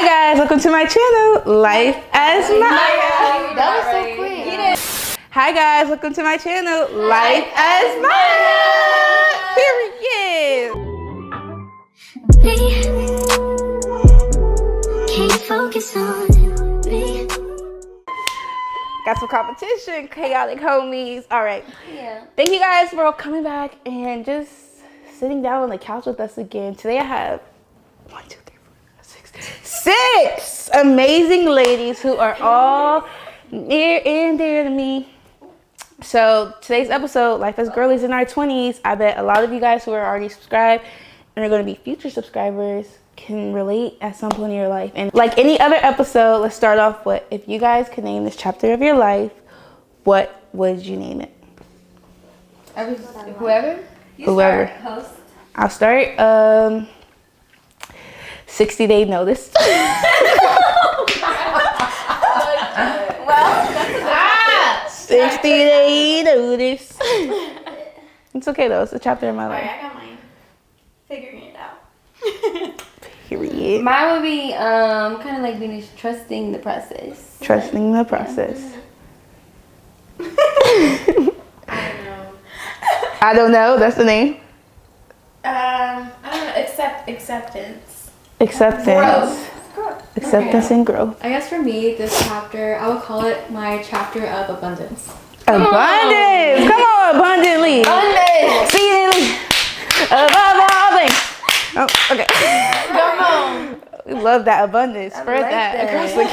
Hi guys, welcome to my channel, Life as Maya. That was so quick. Hi guys, welcome to my channel, Life as Maya. Period. Can't focus on me. Got some competition, chaotic homies. All right. Yeah. Thank you guys for coming back and just sitting down on the couch with us again. Today I have 6 amazing ladies who are all near and dear to me. So today's episode, Life as Girlies in Our 20s, I bet a lot of you guys who are already subscribed and are going to be future subscribers can relate at some point in your life. And like any other episode, let's start off with, if you guys could name this chapter of your life, what would you name it? Whoever. Whoever. Host. I'll start. 60-day notice. 60-day notice. It's okay though. It's a chapter in my life. Alright, I got mine. Figuring it out. Period. Mine would be kind of like being trusting the process. Trusting the process. I don't know. I don't know. That's the name. I don't know. Acceptance. Acceptance. Growth. Acceptance and growth. I guess for me, this chapter, I would call it my chapter of abundance. Abundance. Come on, abundantly. Abundance. Exceedingly. Above all things. Oh, okay. Come on. We love that abundance. Spread like that that. across the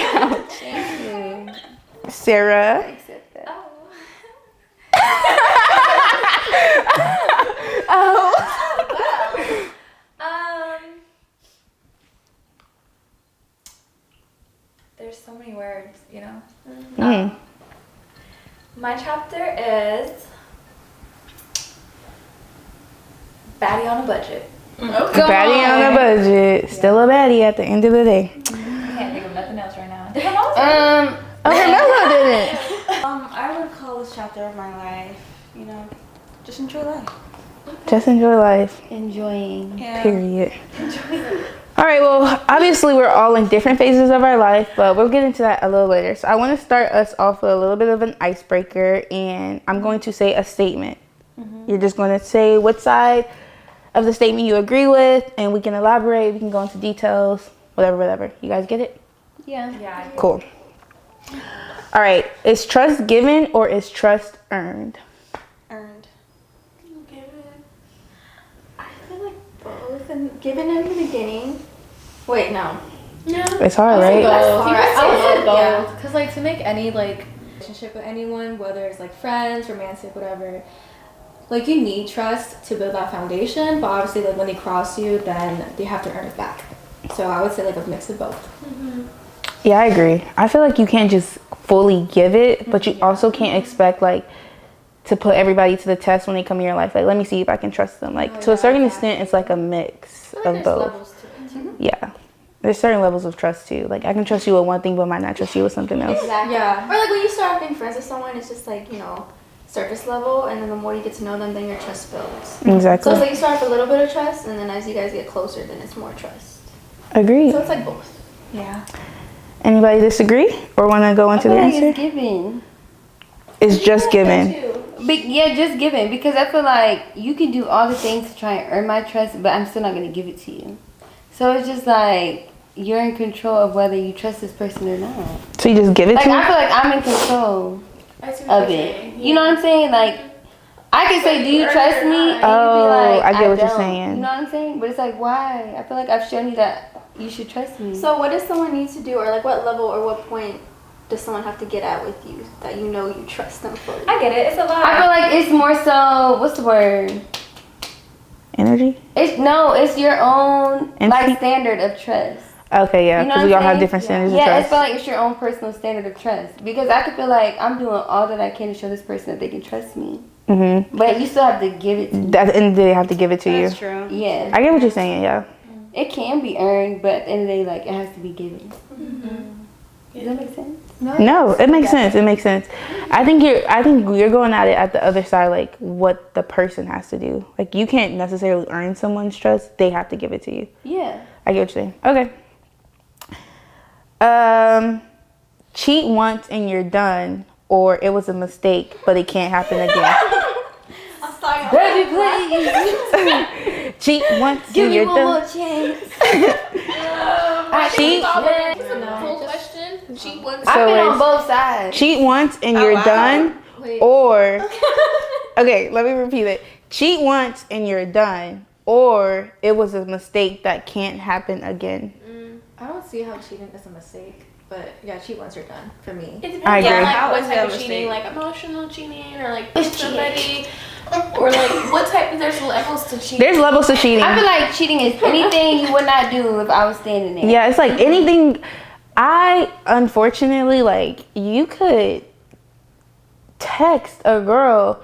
couch. Sarah. Accept that. Oh. There's so many words, you know. Mm. My chapter is baddie on a budget. Baddie on a budget. Still a baddie at the end of the day. I can't think of nothing else right now. Did Oh, Carmelo didn't. I would call this chapter of my life, you know, just enjoy life. Just enjoy life. Enjoying. Yeah. Period. All right, well, obviously we're all in different phases of our life, but we'll get into that a little later. So I want to start us off with a little bit of an icebreaker, and I'm going to say a statement. You're just going to say what side of the statement you agree with, and we can elaborate, we can go into details, whatever. You guys get it? Yeah. Yeah. Cool. All right, is trust given or is trust earned? Earned. I feel like both. And given in the beginning. Wait, no. No. It's hard, right? That's hard. I would I say said both. yeah. Because, like, to make any, like, relationship with anyone, whether it's, like, friends, romantic, whatever, like, you need trust to build that foundation. But obviously, like, when they cross you, then they have to earn it back. So I would say, like, a mix of both. Yeah, I agree. I feel like you can't just fully give it, but you also can't expect, like, to put everybody to the test when they come in your life. Like, let me see if I can trust them. Like, to a certain extent, it's like a mix I feel like of there's both. levels to it, too. Yeah. There's certain levels of trust, too. Like, I can trust you with one thing, but might not trust you with something else. Exactly. Yeah. Or like when you start off being friends with someone, it's just like, you know, surface level, and then the more you get to know them, then your trust builds. So Exactly. it's like you start off with a little bit of trust, and then as you guys get closer, then it's more trust. Agreed. So it's like both. Yeah. Anybody disagree or want to go into the I feel like answer? it's given. It's just given. Yeah, just given. Because I feel like you can do all the things to try and earn my trust, but I'm still not going to give it to you. So it's just like you're in control of whether you trust this person or not. So you just give it Like, to I me? feel like I'm in control of it. You know what I'm saying? Like, I can say, do you trust me? And Oh, you'd be like, I get what you're don't. saying. You know what I'm saying? But it's like, why? I feel like I've shown you that you should trust me. So what does someone need to do, or like what level or what point does someone have to get at with you that you know you trust them fully? I get it. It's a lot. I feel like it's more so, what's the word? Energy? It's your own Instinct? like standard of trust. Okay, yeah. You know Because what we all I'm have saying? different standards of Yeah, trust. it's feel like it's your own personal standard of trust. Because I could feel like I'm doing all that I can to show this person that they can trust me. Mm-hmm. But you still have to give it to me. At the end of the day, they have to give it to you. That's true. Yeah. I get what you're saying, yeah. It can be earned, but at the end of the day, like, it has to be given. Does that make sense? No, it makes sense. It makes sense. I think you're going at it at the other side, like what the person has to do. Like you can't necessarily earn someone's trust; they have to give it to you. Yeah. I get what you're saying. Okay. Cheat once and you're done, or it was a mistake, but it can't happen again. I'm sorry. Baby, please. Cheat once Give and me you're one done. more chance. Cheat. Full question. Cheat once. So I've been it's- on both sides. Cheat once and you're done, Wait. or okay, let me repeat it. Cheat once and you're done, or it was a mistake that can't happen again. I don't see how cheating is a mistake, but yeah, cheat once you're done for me. It depends I agree. on like How what is type that of a cheating, mistake? like emotional cheating, or like somebody, or like what type. There's levels to cheating. There's levels to cheating. I feel like cheating is anything you would not do if I was standing there. Yeah, it's like anything. I unfortunately, like, you could text a girl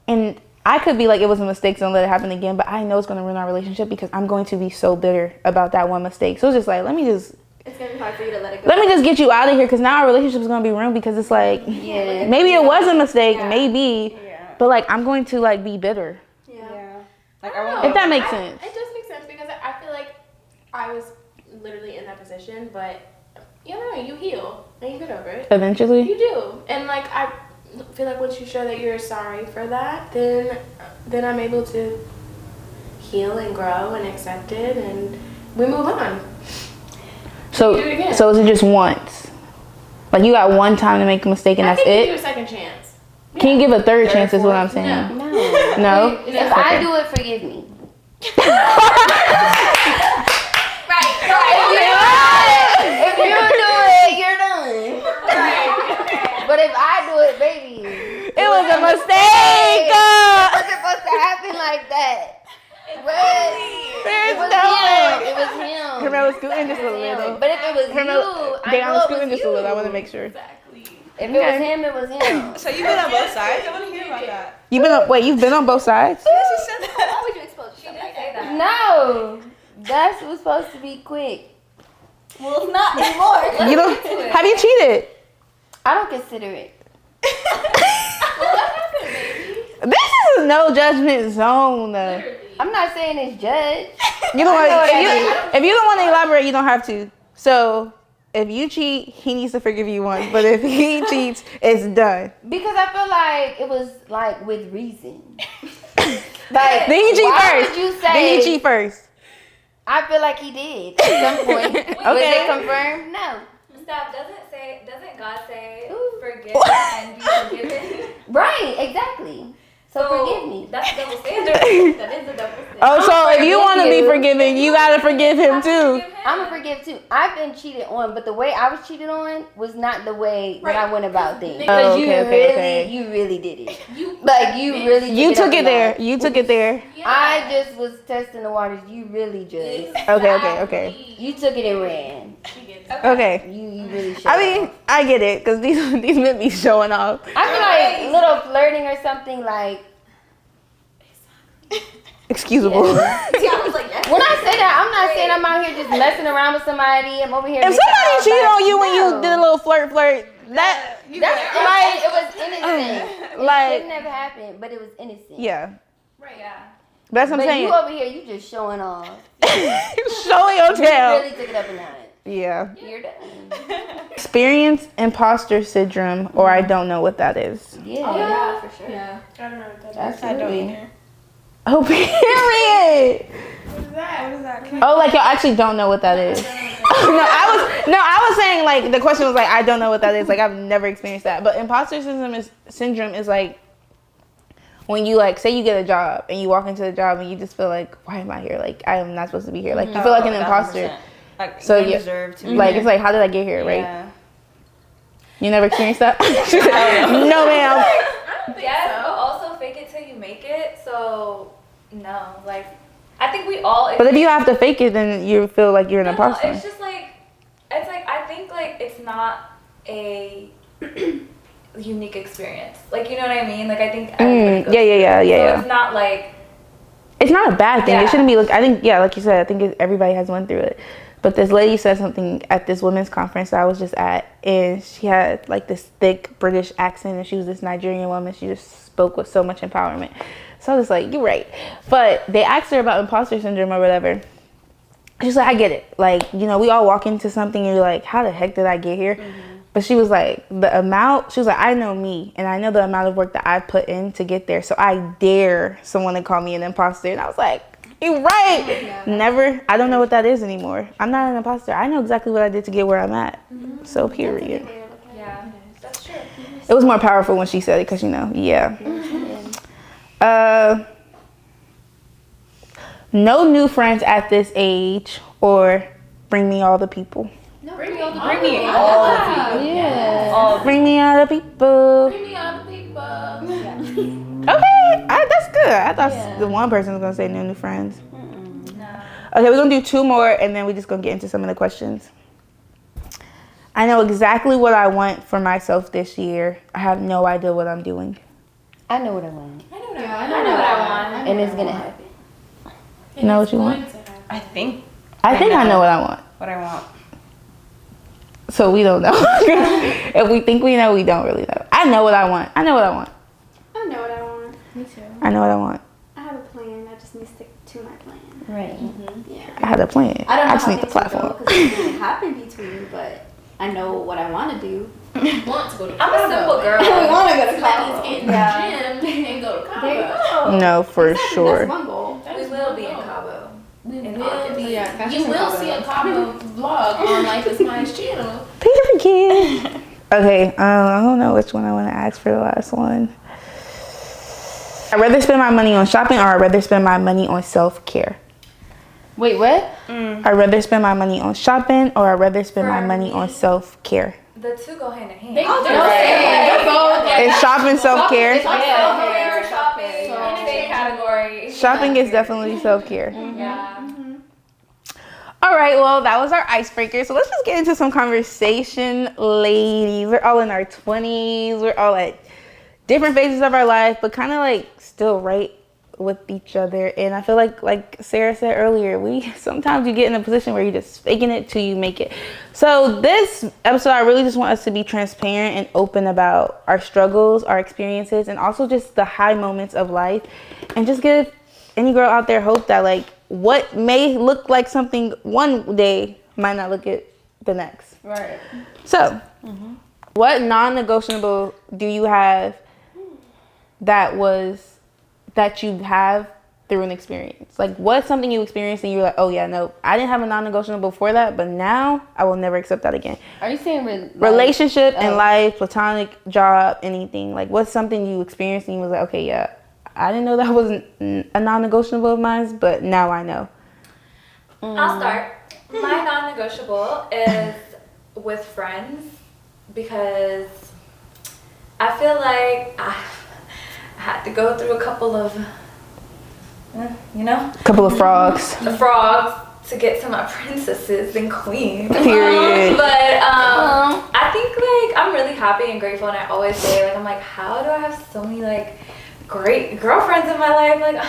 and I could be like, it was a mistake, so don't let it happen again, but I know it's going to ruin our relationship because I'm going to be so bitter about that one mistake. So it's just like, let me just hard for you to let it go. Let me just get you out of here, because now our relationship is going to be ruined, because it's like, Yeah. maybe it was a mistake, Yeah. maybe, Yeah. but like, I'm going to like be bitter. Yeah. I Like don't I know. won't. If that makes sense. It does make sense because I feel like I was literally in that position, but you know, you heal and you get over it. Eventually. You do, and like I feel like once you show that you're sorry for that, then I'm able to heal and grow and accept it, and we move on. So, do it again. so is it just once? Like, you got one time to make a mistake and I that's think you do a it? second chance. Can you give a third chance is what I'm saying? No. No. No? If I do it, forgive me. If you do it, you're done. But if I do it, baby, It was a mistake! it wasn't supposed to happen like that. But it There's was no him. way. It was him. Carmela, scooting just a little. But if it was Carmela, you, I down, know it scooting was just a little. I want to you. make sure. Exactly. If it was him, it was him. So you've been on both sides? I want to hear about that. You've been on, wait, you've been on both sides? Yeah, she said that. Why would you expose yourself like that? No, that was supposed to be quick. Well, it's not anymore. You don't, have you cheated? I don't consider it. This is a no judgment zone. I'm not saying it's judge. You don't want, I know what if you don't want to elaborate, you don't have to. So, if you cheat, he needs to forgive you once. But if he cheats, it's done. Because I feel like it was like with reason. Like, Then he cheat why first. would you say? Then he cheat first. I feel like he did at some point. Was Okay. it confirmed? No. Stop. Doesn't God say Ooh. forgive and be forgiven? Right, exactly. So forgive me. That's double standard. That is a double standard. Oh, so if you forgive want to be you. forgiven, you got to forgive him too. I'm gonna forgive too. I've been cheated on, but the way I was cheated on was not the way that I went about things. Because Oh, okay. you really did it. You really You took it up a there. notch. You took it there. I just was testing the waters. You really just. Okay. You took it and ran. Okay. You really showed I mean, off. I get it, because these men be showing off. I feel like little flirting or something like. Excusable. Yeah. See, I was like, yes. When I say that, I'm not saying I'm out here just messing around with somebody. I'm over here. If making somebody out cheated like- on you when you No. did a little flirt, that, That's like it was innocent. like, It never happened, but it was innocent. yeah. Right. Yeah. That's what I'm But saying. you over here, you just showing off. Showing your You tail. really took it up a notch. Yeah. You're done. Experience imposter syndrome, or I don't know what that is. Yeah. Oh, yeah, for sure. Yeah. I don't know what that is. Absolutely. Oh, period. What is that? What is that? Oh, like y'all actually don't know what that is. I was saying, like, the question was like, I don't know what that is. Like, I've never experienced that. But imposter syndrome is like when you, like, say you get a job and you walk into the job and you just feel like, why am I here? Like, I am not supposed to be here. Like, you feel like an imposter. Like, So, you yeah. deserve to be Like, here. it's like, how did I get here, right? Yeah. You never experienced that? No, ma'am. Yes, but also fake it till you make it. So no, like I think we all. But if you have to fake it, then you feel like you're an No, imposter. it's just like I think like it's not a unique experience. Like, you know what I mean? Like, I think everybody goes Yeah. So it's not like It's not a bad thing. It Yeah. shouldn't be like, I think, yeah, like you said, I think everybody has went through it. But this lady said something at this women's conference that I was just at, and she had like this thick British accent, and she was this Nigerian woman. She just spoke with so much empowerment. So I was like, you're right. But they asked her about imposter syndrome or whatever. she's like, I get it. Like, you know, we all walk into something and you're like, how the heck did I get here? But she was like, she was like, I know me, and I know the amount of work that I put in to get there. So I dare someone to call me an imposter. And I was like, you're right. Never. I don't know what that is anymore. I'm not an imposter. I know exactly what I did to get where I'm at. So period. Yeah, that's true. It was more powerful when she said it because, you know, yeah. No new friends at this age, or bring me all the people. Bring me all the Bring me people. all the people. Yeah. Bring me all the people. Bring me all the people. Okay, that's good. I thought the one person was gonna say no new friends. Okay, we're gonna do 2 more, and then we're just gonna get into some of the questions. I know exactly what I want for myself this year. I have no idea what I'm doing. I know what I want. I know what I want. And it's gonna happen. You know what you want? I think I know what I want. what I want. So we don't know. If we think we know, we don't really know. I know what I want. I know what I want. I know what I want. Me too. I know what I want. I have a plan. I just need to stick to my plan. Right. Yeah. I had a plan. I don't know just how need the things will go platform. because it doesn't happen between, but I know what I want to do. Want to go to I'm a simple girl. I want to go to Let's Cabo. get in the gym and go to Cabo. There you go. No, for sure. That's one goal. We will be in Cabo. We In will August. be. Yeah, You will see a Cabo vlog on Life is Mine's channel. Period. Okay, I don't know which one I want to ask for the last one. I'd rather spend my money on shopping, or I'd rather spend my money on self-care. Wait, what? I'd rather spend my money on shopping, or I'd rather spend my For money on me. self-care. The 2 go hand in hand. They're both. Is shopping self-care? Self-care, shopping, same category. Shopping is definitely self-care. Yeah. All right, well, that was our icebreaker. So let's just get into some conversation, ladies. We're all in our 20s. We're all at different phases of our life, but kind of like still right with each other. And I feel like Sarah said earlier, sometimes you get in a position where you're just faking it till you make it. So this episode, I really just want us to be transparent and open about our struggles, our experiences, and also just the high moments of life, and just give any girl out there hope that like what may look like something one day might not look it the next. Right. So, what non-negotiable do you have that you have through an experience? Like, what's something you experienced and you're like, oh yeah, no, I didn't have a non-negotiable before that, but now I will never accept that again. Are you saying Relationship in life, platonic, job, anything. Like, what's something you experienced and you was like, okay, yeah, I didn't know that was a non-negotiable of mine, but now I know. I'll start. My non-negotiable is with friends, because I feel like I had to go through a couple of, Couple of frogs. the frogs to get to my princesses and queens. Period. But I think like I'm really happy and grateful, and I always say like I'm like, how do I have so many like great girlfriends in my life? Like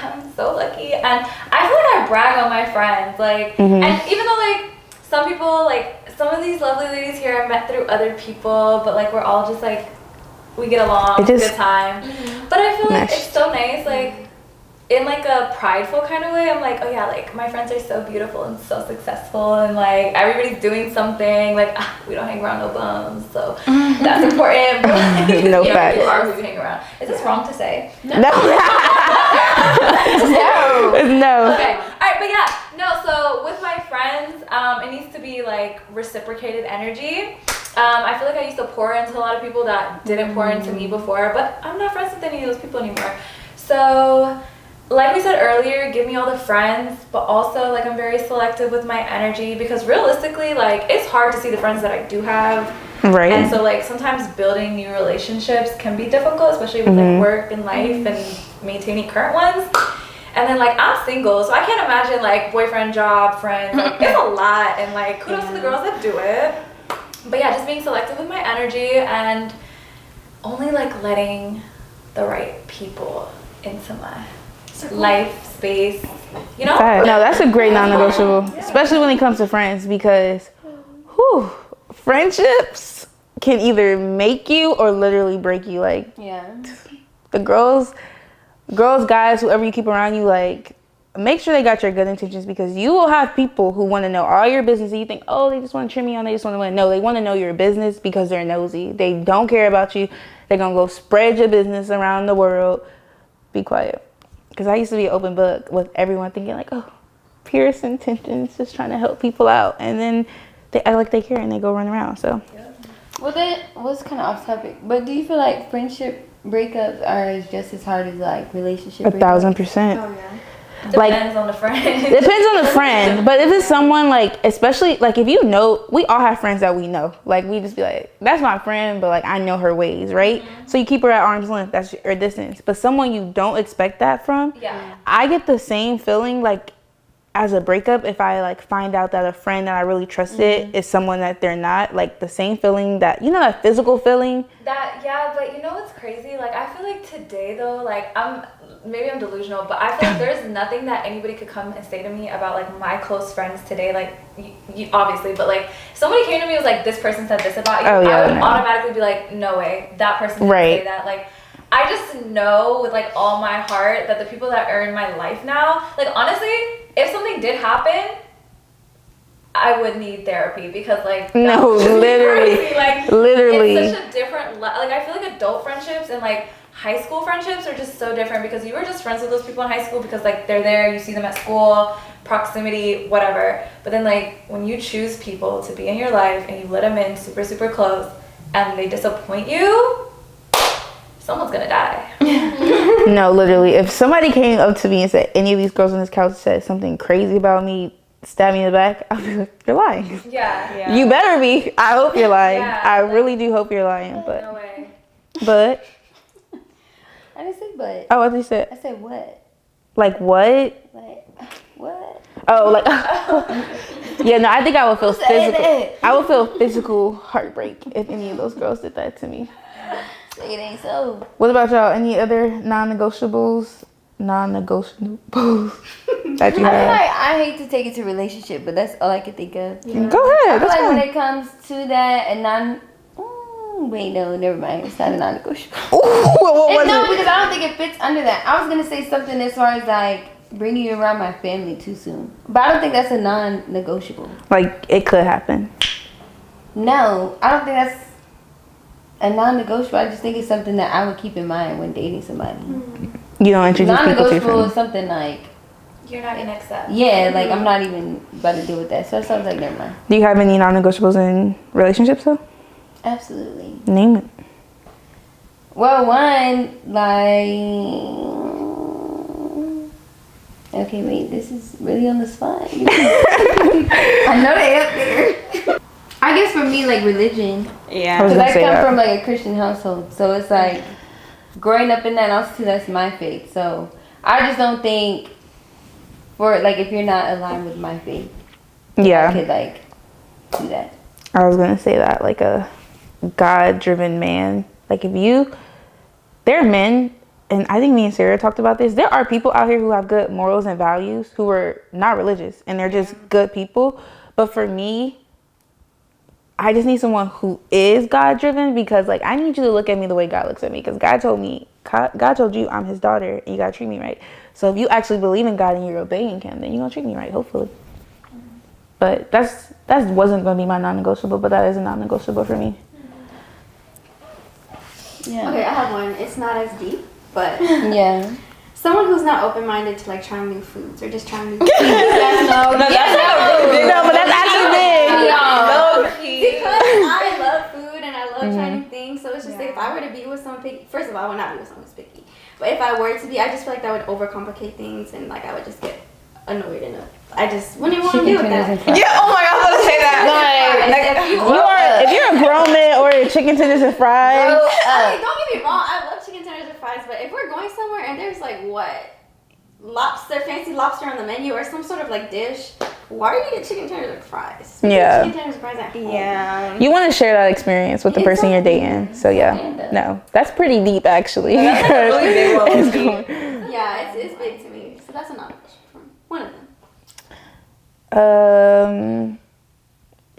I'm so lucky, and I feel like I brag on my friends. Like, and even though like some people, like some of these lovely ladies here I met through other people, but like we're all just like we get along, it's a good time. But I feel like it's so nice, like in like a prideful kind of way. I'm like, oh yeah, like my friends are so beautiful and so successful, and like everybody's doing something. Like we don't hang around no bums, so that's important. But, like, No you facts. are who you hang around. Is this wrong to say? No. Okay. All right, but yeah, no. So with my friends, it needs to be like reciprocated energy. I feel like I used to pour into a lot of people that didn't pour into me before, but I'm not friends with any of those people anymore. So, like we said earlier, give me all the friends, but also like I'm very selective with my energy, because realistically, like it's hard to see the friends that I do have. Right. And so like sometimes building new relationships can be difficult, especially with like work and life and maintaining current ones. And then like I'm single, so I can't imagine like boyfriend, job, friends. Like, it's a lot, and like kudos to the girls that do it. But yeah, just being selective with my energy and only like letting the right people into my life space, you know? No, that's a great non-negotiable, especially when it comes to friends, because friendships can either make you or literally break you. Like Yeah. the girls, guys, whoever you keep around you, like make sure they got your good intentions, because you will have people who want to know all your business and you think, oh, they just want to trim me on, they just want to know. They want to know your business because they're nosy. They don't care about you. They're going to go spread your business around the world. Be quiet. Because I used to be an open book with everyone thinking like, oh, purest intentions, just trying to help people out. And then they act like they care and they go run around. So. Well, that was kind of off topic. But do you feel like friendship breakups are just as hard as like relationship breakups? 1,000%. Oh yeah. Depends on the friend. Depends on the friend. But if it's someone like, especially like if you know, we all have friends that we know. Like we just be like, that's my friend, but like I know her ways, right? Mm-hmm. So you keep her at arm's length, that's your distance. But someone you don't expect that from, I get the same feeling like as a breakup if I like find out that a friend that I really trusted is someone that they're not. Like the same feeling that, you know, that physical feeling. That, yeah, but you know what's crazy? Like I feel like today though, like maybe I'm delusional, but I feel like there's nothing that anybody could come and say to me about like my close friends today. Like you obviously, but like if somebody came to me and was like, this person said this about you, I would automatically be like, no way, that person didn't say that. Like I just know with like all my heart that the people that are in my life now, like honestly, if something did happen, I would need therapy because like no, literally, like literally, it's such a different like I feel like adult friendships and like high school friendships are just so different because you were just friends with those people in high school because like they're there, you see them at school, proximity, whatever. But then like when you choose people to be in your life and you let them in super, super close and they disappoint you, someone's gonna die. No, literally, if somebody came up to me and said any of these girls on this couch said something crazy about me, stab me in the back, I'll be like, you're lying. Yeah. You better be. I hope you're lying. Yeah, I really do hope you're lying. But no way. I didn't say but. Oh, what did you say? I said what? Like what? Like what? Oh, like yeah. No, I think I would feel physical. I would feel physical heartbreak if any of those girls did that to me. It ain't so. What about y'all? Any other non-negotiables? That you have? I hate to take it to relationship, but that's all I can think of. Yeah. Go ahead. I feel That's like fine. when it comes to that, and wait, no, never mind. It's not a non-negotiable. What was No, it? because I don't think it fits under that. I was gonna say something as far as like bringing you around my family too soon, but I don't think that's a non-negotiable. Like it could happen. No, I don't think that's a non-negotiable. I just think it's something that I would keep in mind when dating somebody. You don't introduce people to your Non-negotiable family. is something like, You're not gonna accept. yeah, like I'm not even about to deal with that. So it sounds like never mind. Do you have any non-negotiables in relationships though? Absolutely. Name it. Well, one, okay, wait, this is really on the spot. I know they up there. I guess for me, like religion. Yeah. Because I come from like a Christian household. So it's like, growing up in that, also that's my faith. So I just don't think, for like, if you're not aligned with my faith, Yeah. I could like do that. I was gonna say that, like a God-driven man. Like there are men, and I think me and Sarah talked about this. There are people out here who have good morals and values who are not religious, and they're just good people. But for me, I just need someone who is God-driven, because like I need you to look at me the way God looks at me, because God told you I'm his daughter and you gotta treat me right. So if you actually believe in God and you're obeying him, then you're gonna treat me right, hopefully. But that wasn't gonna be my non-negotiable, but that is a non-negotiable for me. Yeah. Okay, I have one. It's not as deep, but Yeah. someone who's not open-minded to like trying new foods or just trying new No, but that's actually big. because I love food and I love trying new things. So it's just like, if I were to be with someone picky, first of all, I would not be with someone who's picky. But if I were to be, I just feel like that would overcomplicate things, and like I would just get annoyed and I just wouldn't want to deal with that. Yeah, oh my god, I was gonna say that. If you're a grown man ordering chicken tenders and fries. I mean, don't get me wrong, I love chicken tenders and fries, but if we're going somewhere and there's like fancy lobster on the menu or some sort of like dish, why are you getting chicken tenders and fries? Yeah. Chicken tenders and fries at home. Yeah. You want to share that experience with the person you're dating. So yeah, no, that's pretty deep actually. Yeah, it's big to me. So that's a non-negotiable. One of them.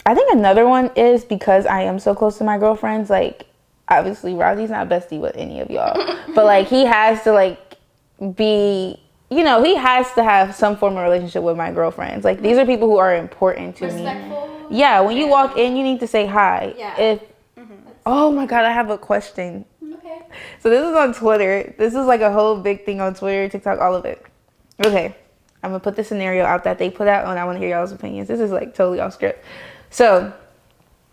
I think another one is because I am so close to my girlfriends. Like, obviously, Rodney's not bestie with any of y'all, but like he has to like be you know, he has to have some form of relationship with my girlfriends. Like, these are people who are important to me. Respectful. Yeah, when you walk in, you need to say hi. Yeah. If oh my God, I have a question. Okay. So this is on Twitter. This is like a whole big thing on Twitter, TikTok, all of it. Okay, I'm gonna put the scenario out that they put out, and I want to hear y'all's opinions. This is like totally off script. So,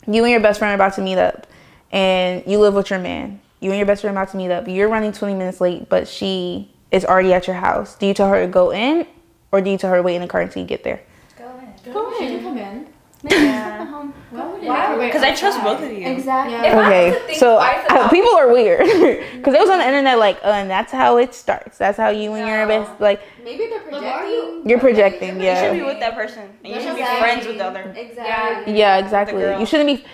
you and your best friend are about to meet up, and you live with your man. You and your best friend are about to meet up. You're running 20 minutes late, but she is already at your house. Do you tell her to go in, or do you tell her to wait in the car until you get there? Go in. She can come in. Yeah. Because I trust both of you. Exactly. Yeah. Okay, so people are weird because it was on the internet like, and that's how it starts. That's how you and your best like. Maybe they're projecting. You're projecting, You should be yeah. with that person. And you should be Exactly. friends with the other. Exactly. Yeah, exactly. girl. You shouldn't be.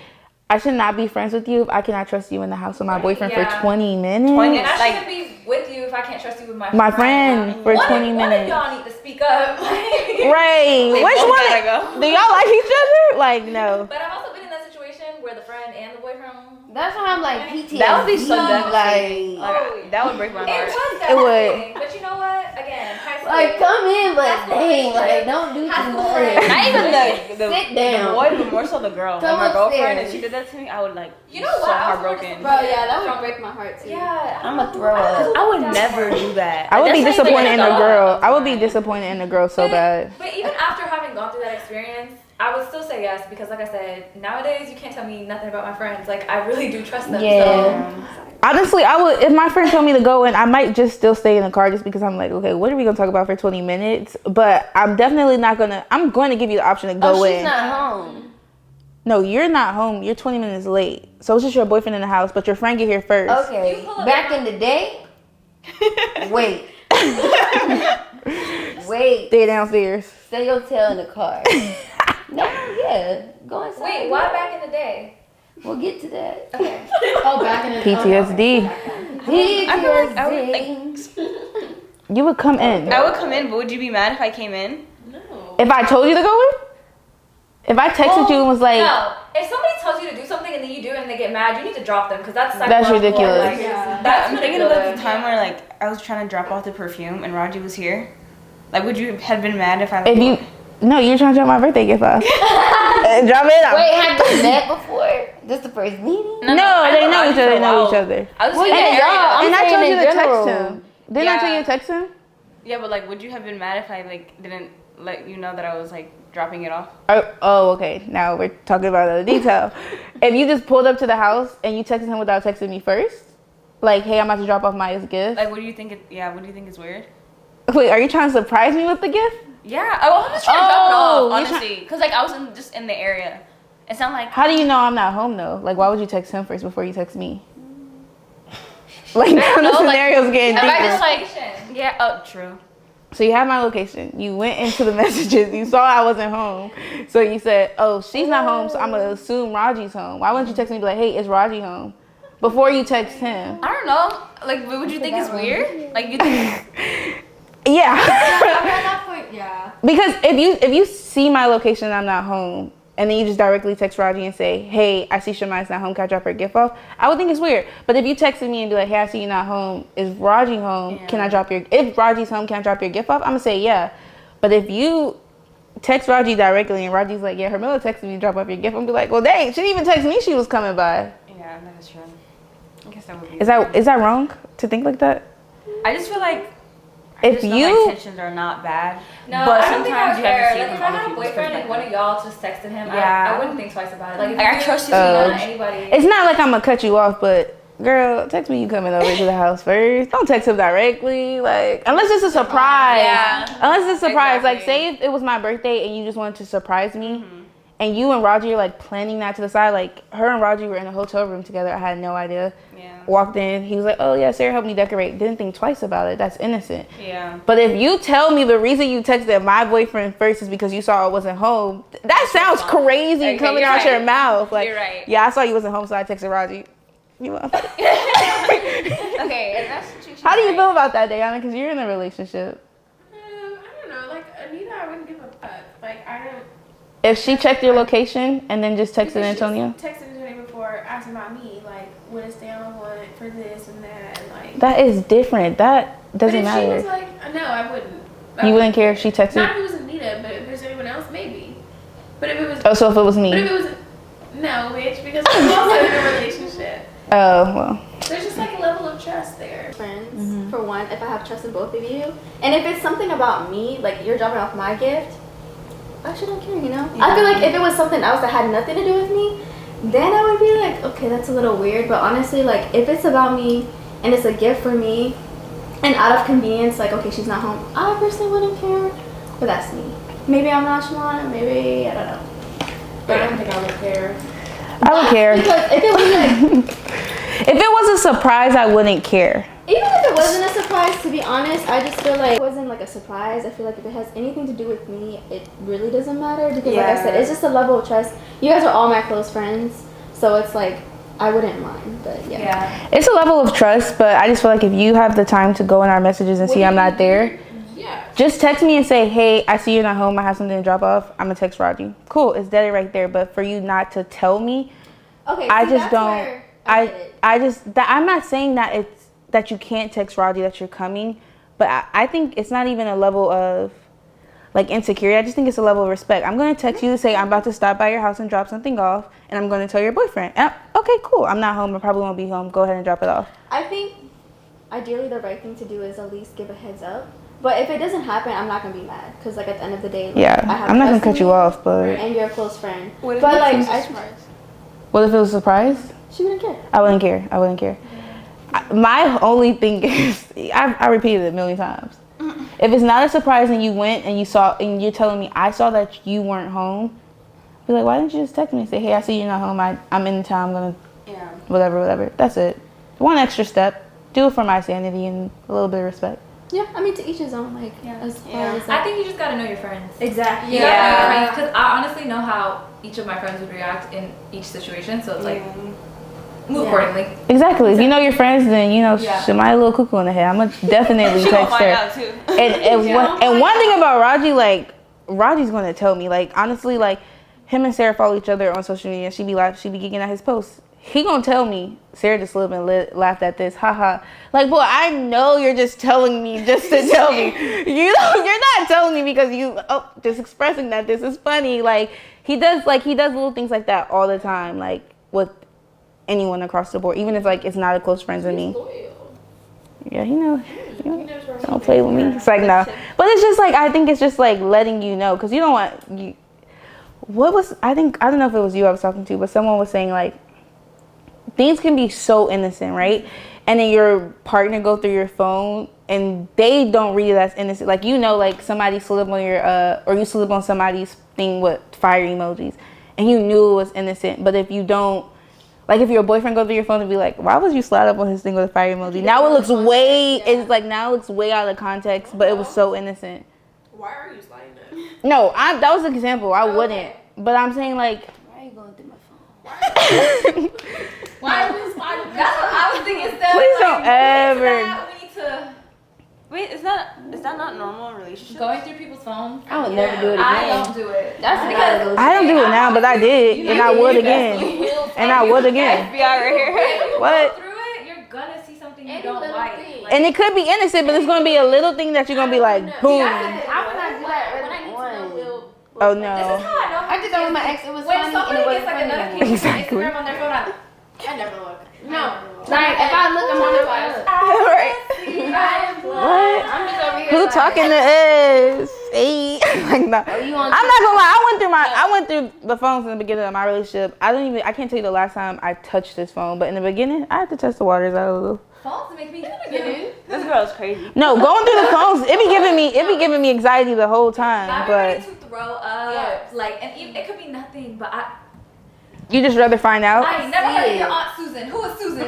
I should not be friends with you if I cannot trust you in the house with my boyfriend for Yeah. 20 minutes. 20 And I Like- shouldn't be with you if I can't trust you with my My friend for 20 One of minutes. y'all need to speak up. Right. Which both one? gotta go. Do y'all like each other? Like, no. But I've also been in that situation where the friend and the boyfriend. That's why I'm like PTSD. That would be so devastating. Like, That would break my It heart. was It would. devastating. But you know what? Again, high school. like come in, but High school dang, like relationship. don't do High too school much. friends. Not even the Sit down. boy, but more so the girl. Like Come my girlfriend, upstairs. if she did that to me, I would like You know be what? so I was heartbroken. Bro, yeah, that would break my heart too. Yeah. I'm a throw up. I would never do that. I would be That's not even disappointed in the a girl. thought. I would be disappointed in the girl so bad. But even after having gone through that experience, I would still say yes because, like I said, nowadays you can't tell me nothing about my friends. Like I really do trust them. Yeah. Honestly, I would, if my friend told me to go in, I might just still stay in the car just because I'm like, okay, what are we gonna talk about for 20 minutes? But I'm definitely not gonna. I'm going to give you the option to go Oh, she's in. not home. No, you're not home. You're 20 minutes late. So it's just your boyfriend in the house, but your friend get here first. Okay. Back in the day. Wait. Wait. Stay downstairs. Stay your tail in the car. No, yeah. Go inside. Wait, why back in the day? We'll get to that. Okay. Oh, back in the PTSD. I feel like I would like, You would come in. I would come in, but would you be mad if I came in? If I told you to go in? If I texted you and was like, No, if somebody tells you to do something and then you do it and they get mad, you need to drop them because that's That's psychological, ridiculous. Like, Yeah. That's I'm thinking about the ridiculous. time where like I was trying to drop off the perfume and Raji was here. Like, would you have been mad if I? Like, if you, no, you're trying to drop my birthday gift off. Drop it off. Wait, have you met before? This the first meeting? No, I they know Raji each for other. a They know while. each other. I was Well, in the yeah, area. y'all- And I saying told you in to text general. him. Didn't I tell you to text him? Yeah, but like, would you have been mad if I like didn't let you know that I was like dropping it off? Oh, okay. Now we're talking about the detail. If you just pulled up to the house and you texted him without texting me first, like, hey, I'm about to drop off Maya's gift. Like, what do you think? What do you think is weird? Wait, are you trying to surprise me with the gift? Yeah, I'm just trying to drop it Oh, off, you're honestly, because like I was just in the area. It's not like How do you know I'm not home though? Like, why would you text him first before you text me? Like, now the know, like, scenario's getting if I deeper. just like true. So you have my location. You went into the messages. You saw I wasn't home. So you said, oh, she's not home, so I'm going to assume Raji's home. Why wouldn't you text me and be like, hey, is Raji home? Before you text him. I don't know. Like, what would you think is weird? Like, you think? Yeah. at that point, yeah. Because if you see my location and I'm not home, and then you just directly text Raji and say, hey, I see Shemai's not home, can I drop her gift off? I would think it's weird. But if you texted me and be like, hey, I see you not home, is Raji home? Yeah. Can I drop if Raji's home, can I drop your gift off? I'm gonna say yeah. But if you text Raji directly and Raji's like, yeah, Hermilla texted me to drop off your gift, I'm be like, well, dang, she didn't even text me she was coming by. Yeah, that is true. I guess that would be. Is that wrong to think like that? I just feel like If my you intentions are not bad, No, but I don't think I sometimes would you have care. to see Like, it if from I other had a people's boyfriend and one of perspective. y'all just texted him, Yeah. I wouldn't think twice about it. Like, if Like, I you trust you cheat so on much. anybody. it's not like I'm gonna cut you off, but girl, text me you coming over to the house first. Don't text him directly, like unless it's a surprise. Yeah. Unless it's a surprise. Like Exactly. say if it was my birthday and you just wanted to surprise me, and you and Raji are like planning that to the side. Like her and Raji were in a hotel room together. I had no idea. Yeah. Walked in, he was like, "Oh yeah, Sarah helped me decorate." Didn't think twice about it. That's innocent. Yeah. But if you tell me the reason you texted my boyfriend first is because you saw I wasn't home, that sounds crazy Okay, coming you're out right. your mouth. Like, You're right. yeah, I saw you wasn't home, so I texted Raji. You want? Okay, and that's situation. How do you feel about that, Diana? Because you're in a relationship. I don't know. Like Anita, I wouldn't give a fuck. Like I don't. If she checked your location and then just texted because Antonio, She's texted Antonio before, asking about me, like what does Diana want for this and that, and like. That is different. That doesn't But if she matter. was like, no, I wouldn't. You wouldn't care if she texted? Not if it was Anita, but if there's anyone else, maybe. But if it was. Oh, so if it was me? But if it was. No, bitch, because I'm also in a relationship. Oh, well. There's just like a level of trust there. Friends, for one, if I have trust in both of you. And if it's something about me, like you're dropping off my gift, I actually don't care, you know? I feel like if it was something else that had nothing to do with me, then I would be like, okay, that's a little weird. But honestly, like if it's about me and it's a gift for me, and out of convenience, like, okay, she's not home, I personally wouldn't care. But that's me. Maybe I'm nonchalant, maybe, I don't know. But I don't think I would care. I would care. Because if it was like, If it was a surprise, I wouldn't care. even if it wasn't a surprise, to be honest, I just feel like it wasn't like a surprise. I feel like if it has anything to do with me, it really doesn't matter. Because like I said, it's just a level of trust. You guys are all my close friends. So it's like, I wouldn't mind, but yeah. It's a level of trust, but I just feel like if you have the time to go in our messages and see I'm not there, just text me and say, hey, I see you're not home. I have something to drop off. I'm going to text Raji. Cool. It's dead right there. But for you not to tell me, Okay, I see, just that's don't. where I get it. I'm not saying that it's that you can't text Raji that you're coming, but I think it's not even a level of like insecurity. I just think it's a level of respect. I'm going to text you to say I'm about to stop by your house and drop something off, and I'm going to tell your boyfriend. And okay, cool. I'm not home. I probably won't be home. Go ahead and drop it off. I think ideally the right thing to do is at least give a heads up. But if it doesn't happen, I'm not gonna be mad because like at the end of the day, like, Yeah, I have I'm not gonna trust in cut you you, off, but and you're a close friend. What if But it like, was a I, surprise? what if it was a surprise? she wouldn't care. I wouldn't care. I wouldn't care. My only thing is, I repeated it a million times. If it's not a surprise and you went and you saw, and you're telling me I saw that you weren't home, be like, why didn't you just text me and say, hey, I see you're not home. I'm in town. I'm gonna, whatever. That's it. One extra step. Do it for my sanity and a little bit of respect. Yeah, I mean to each his own. Like, as far as I think you just gotta know your friends. exactly. You gotta know your friends because I honestly know how each of my friends would react in each situation. So it's like move accordingly. Exactly. If you know your friends, then you know Yeah. she might a little cuckoo in the head. I'm gonna definitely She gonna text find her. out too. And one thing about Raji, like Raji's gonna tell me, like honestly, like him and Sarah follow each other on social media. She be geeking at his posts. He gonna tell me, Sarah just lived and laughed at this, haha. Like, boy, I know you're just telling me just to tell me. You're not telling me because you just expressing that this is funny. Like he does little things like that all the time, like with anyone across the board, even if like it's not a close friend to me. Yeah, don't play with me. It's like no, but it's just like I think it's just like letting you know because you don't want you. I don't know if it was you I was talking to, but someone was saying like things can be so innocent, right? And then your partner go through your phone and they don't read it as innocent. Like like somebody slid up on your or you slid up on somebody's thing with fire emojis, and you knew it was innocent. But if you don't. Like if your boyfriend goes through your phone and be like, why would you slide up on his thing with a fire emoji? Now it looks way out of context, but it was so innocent. Why are you sliding that? No, that was an example. I wouldn't. But I'm saying like. Why are you going through my phone? Why are you sliding That's what I was thinking. Instead Please of, don't ever. we need to Wait, is that not normal in relationships? going through people's phones. I would never do it again. I don't do it. That's because I don't do it now, but I did, and I would again, and I would again. FBI right here. What? Go through it, you're gonna see something you don't like. And it could be innocent, but it's gonna be a little thing that you're gonna be like, boom. I would not do that early on. Oh This is no. how I know. I did that with my ex. It was When funny and somebody it wasn't gets like a funny anymore. notification on Exactly. Instagram on their phone, I never look. No. Like, if I look, I'm on the phone. What? I'm just over here. Who like, talking to us? Hey. Like, no. You on I'm not gonna lie. I went through the phones in the beginning of my relationship. I can't tell you the last time I touched this phone, but in the beginning, I had to test the waters out a little. phones make me This girl is crazy. No, going through the phones, it be giving me anxiety the whole time. I'm But ready to throw up. Like, and even, it could be nothing, but you just rather find out. I ain't never heard of your Aunt Susan. Who is Susan?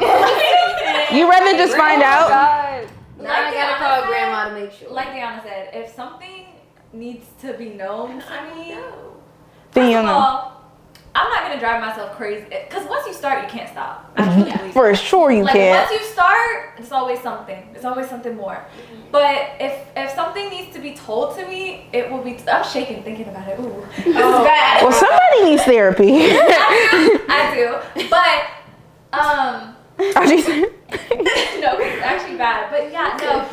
You rather just find out. God. Now I gotta call grandma to make sure. Like Deanna said, if something needs to be known to me, Then first you'll of know. all, I'm not gonna drive myself crazy. Because once you start, you can't stop. I truly believe For sure you like can. once you start, it's always something. It's always something more. But if something needs to be told to me, it will be. I'm shaking thinking about it. Ooh, this is bad. Well, somebody needs therapy. I do. But Actually, No, it's actually bad. But yeah, no.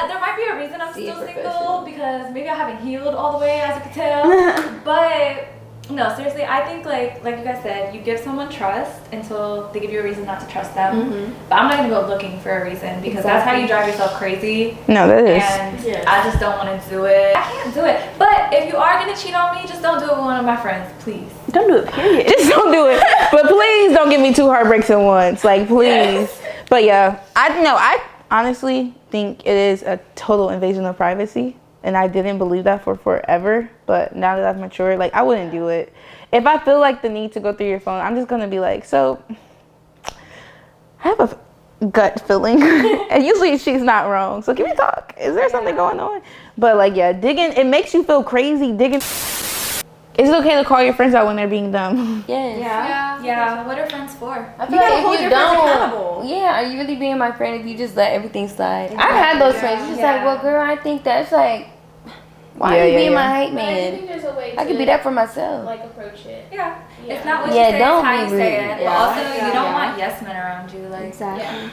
There might be a reason I'm still single because maybe I haven't healed all the way, as you can tell. But no, seriously, I think like you guys said, you give someone trust until they give you a reason not to trust them. But I'm not gonna go looking for a reason because that's how you drive yourself crazy. no, that is. And I just don't want to do it. I can't do it. But if you are gonna cheat on me, just don't do it with one of my friends, please. Don't do it, period. Just don't do it. But please don't give me 2 heartbreaks at once. Like, please. Yes. But yeah, I honestly think it is a total invasion of privacy. And I didn't believe that for forever. But now that I've matured, like, I wouldn't do it. If I feel like the need to go through your phone, I'm just going to be like, so, I have a gut feeling. And usually she's not wrong. So can we talk? Is there something going on? But, like, yeah, digging, it makes you feel crazy. Digging. Is it okay to call your friends out when they're being dumb? Yes. Yeah. What are friends for? I feel like if you don't, are you really being my friend if you just let everything slide? I've had those friends. It's just like, well, girl, I think that's like, why are you being my hype But I man? think there's a way I could be that for myself. like approach it. Yeah. Yeah. It's not what Yeah, you say, don't it's how be you say rude. it. Yeah. But also, you don't want yes men around you. Like, Exactly.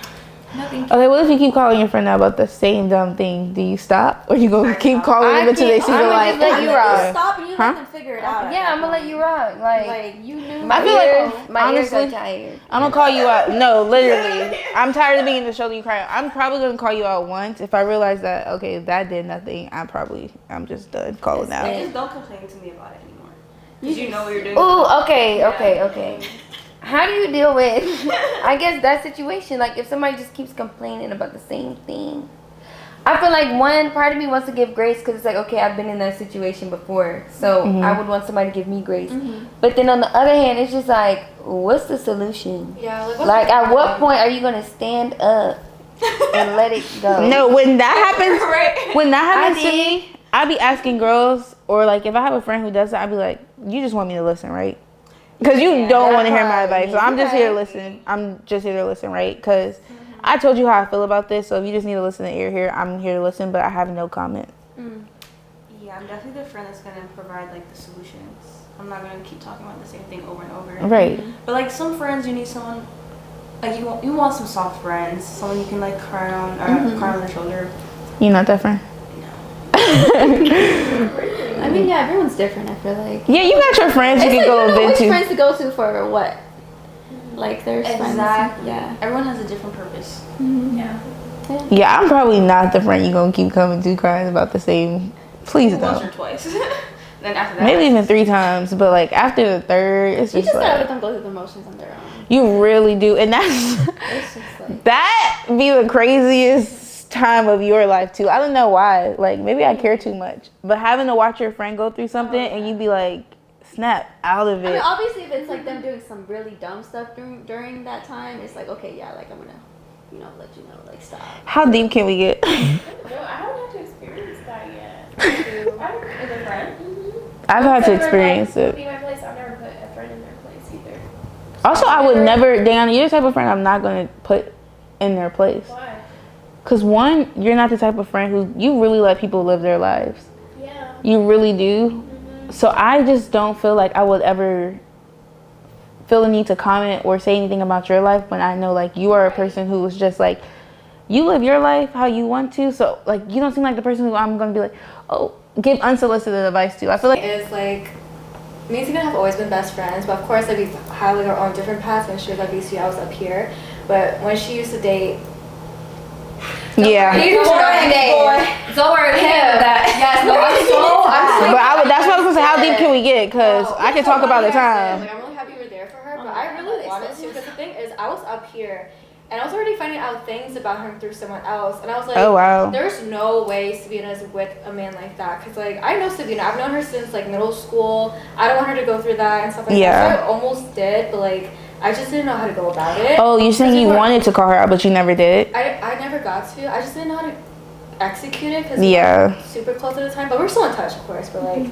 no, thank you. Okay, what if you keep calling your friend out about the same dumb thing? Do you stop? Or you gonna keep calling them until they see I'm the gonna light? just let you rock. Stop and you Huh? let them figure it out. Yeah, I'm gonna let you rock. Like you knew. my I feel ears, like, my ears honestly, are tired. I'm gonna call you out. No, literally. I'm tired of being the shoulder you cry on. I'm probably gonna call you out once. If I realize that, okay, that did nothing, I'm just done calling out. Just don't complain to me about it anymore. Because you know what you're doing. Ooh, okay. How do you deal with, I guess, that situation? Like, if somebody just keeps complaining about the same thing. I feel like one part of me wants to give grace because it's like, okay, I've been in that situation before. So I would want somebody to give me grace. But then on the other hand, it's just like, what's the solution? Yeah. Like, at what point are you going to stand up and let it go? No, when that happens to me, I be asking girls, or like if I have a friend who does that, I be like, you just want me to listen, right? Because you don't want to hear my advice. So I'm just here to listen. I'm just here to listen, right? Because I told you how I feel about this. So if you just need to listen to ear here, I'm here to listen, but I have no comment. Yeah, I'm definitely the friend that's going to provide, like, the solutions. I'm not going to keep talking about the same thing over and over. Right. But, like, some friends, you need someone, like, you want some soft friends. Someone you can, like, cry on, or cry on their shoulder. You're not that friend? I mean, yeah, everyone's different. I feel like. Yeah, you got your friends you can go which vent to. friends to go to for what? Like there's friends. Exactly. Yeah. Everyone has a different purpose. Yeah, I'm probably not the friend you gonna keep coming to crying about the same. Please Once or don't. twice. Then after that. Maybe even 3 times, but like after the 3rd, it's You just just gotta let like them go through the motions on their own. you really do, and that's It's just like. that be the craziest time of your life too. I don't know why. Like maybe I care too much, but having to watch your friend go through something and you be like, snap out of I mean, it. obviously, if it's like them doing some really dumb stuff during that time, it's like, okay, yeah, like I'm gonna, let you know, like stop. How deep can we get? No, I haven't had to experience that yet. As a friend. I've had to Never, experience like, it. Be my place. I've never put a friend in their place either. Also, I would never, Diana, you're the type of friend I'm not gonna put in their place. Why? Cause one, you're not the type of friend who you really let people live their lives. Yeah. You really do. So I just don't feel like I would ever feel the need to comment or say anything about your life when I know like you are a person who is just like, you live your life how you want to. So like you don't seem like the person who I'm gonna be like, oh, give unsolicited advice to. I feel like Is like me and Tina have always been best friends, but of course like we have like our own different paths. When she was at BC, I was up here. But when she used to date, yeah. Don't worry, that. yes, no, I'm so But that's what I was gonna say. How deep can we get? Cause I can talk about the time. Like I'm really happy you were there for her, but I really wanted to. Because the thing is, I was up here. And I was already finding out things about him through someone else. And I was like, Oh, wow. There's no way Savina's with a man like that. Because, like, I know Savina. I've known her since, like, middle school. I don't want her to go through that and stuff like that. So I almost did, but, like, I just didn't know how to go about it. Oh, you're saying you wanted to call her out, but you never did? I never got to. I just didn't know how to execute it. Because Yeah. we were super close at the time. But we're still in touch, of course. But, like...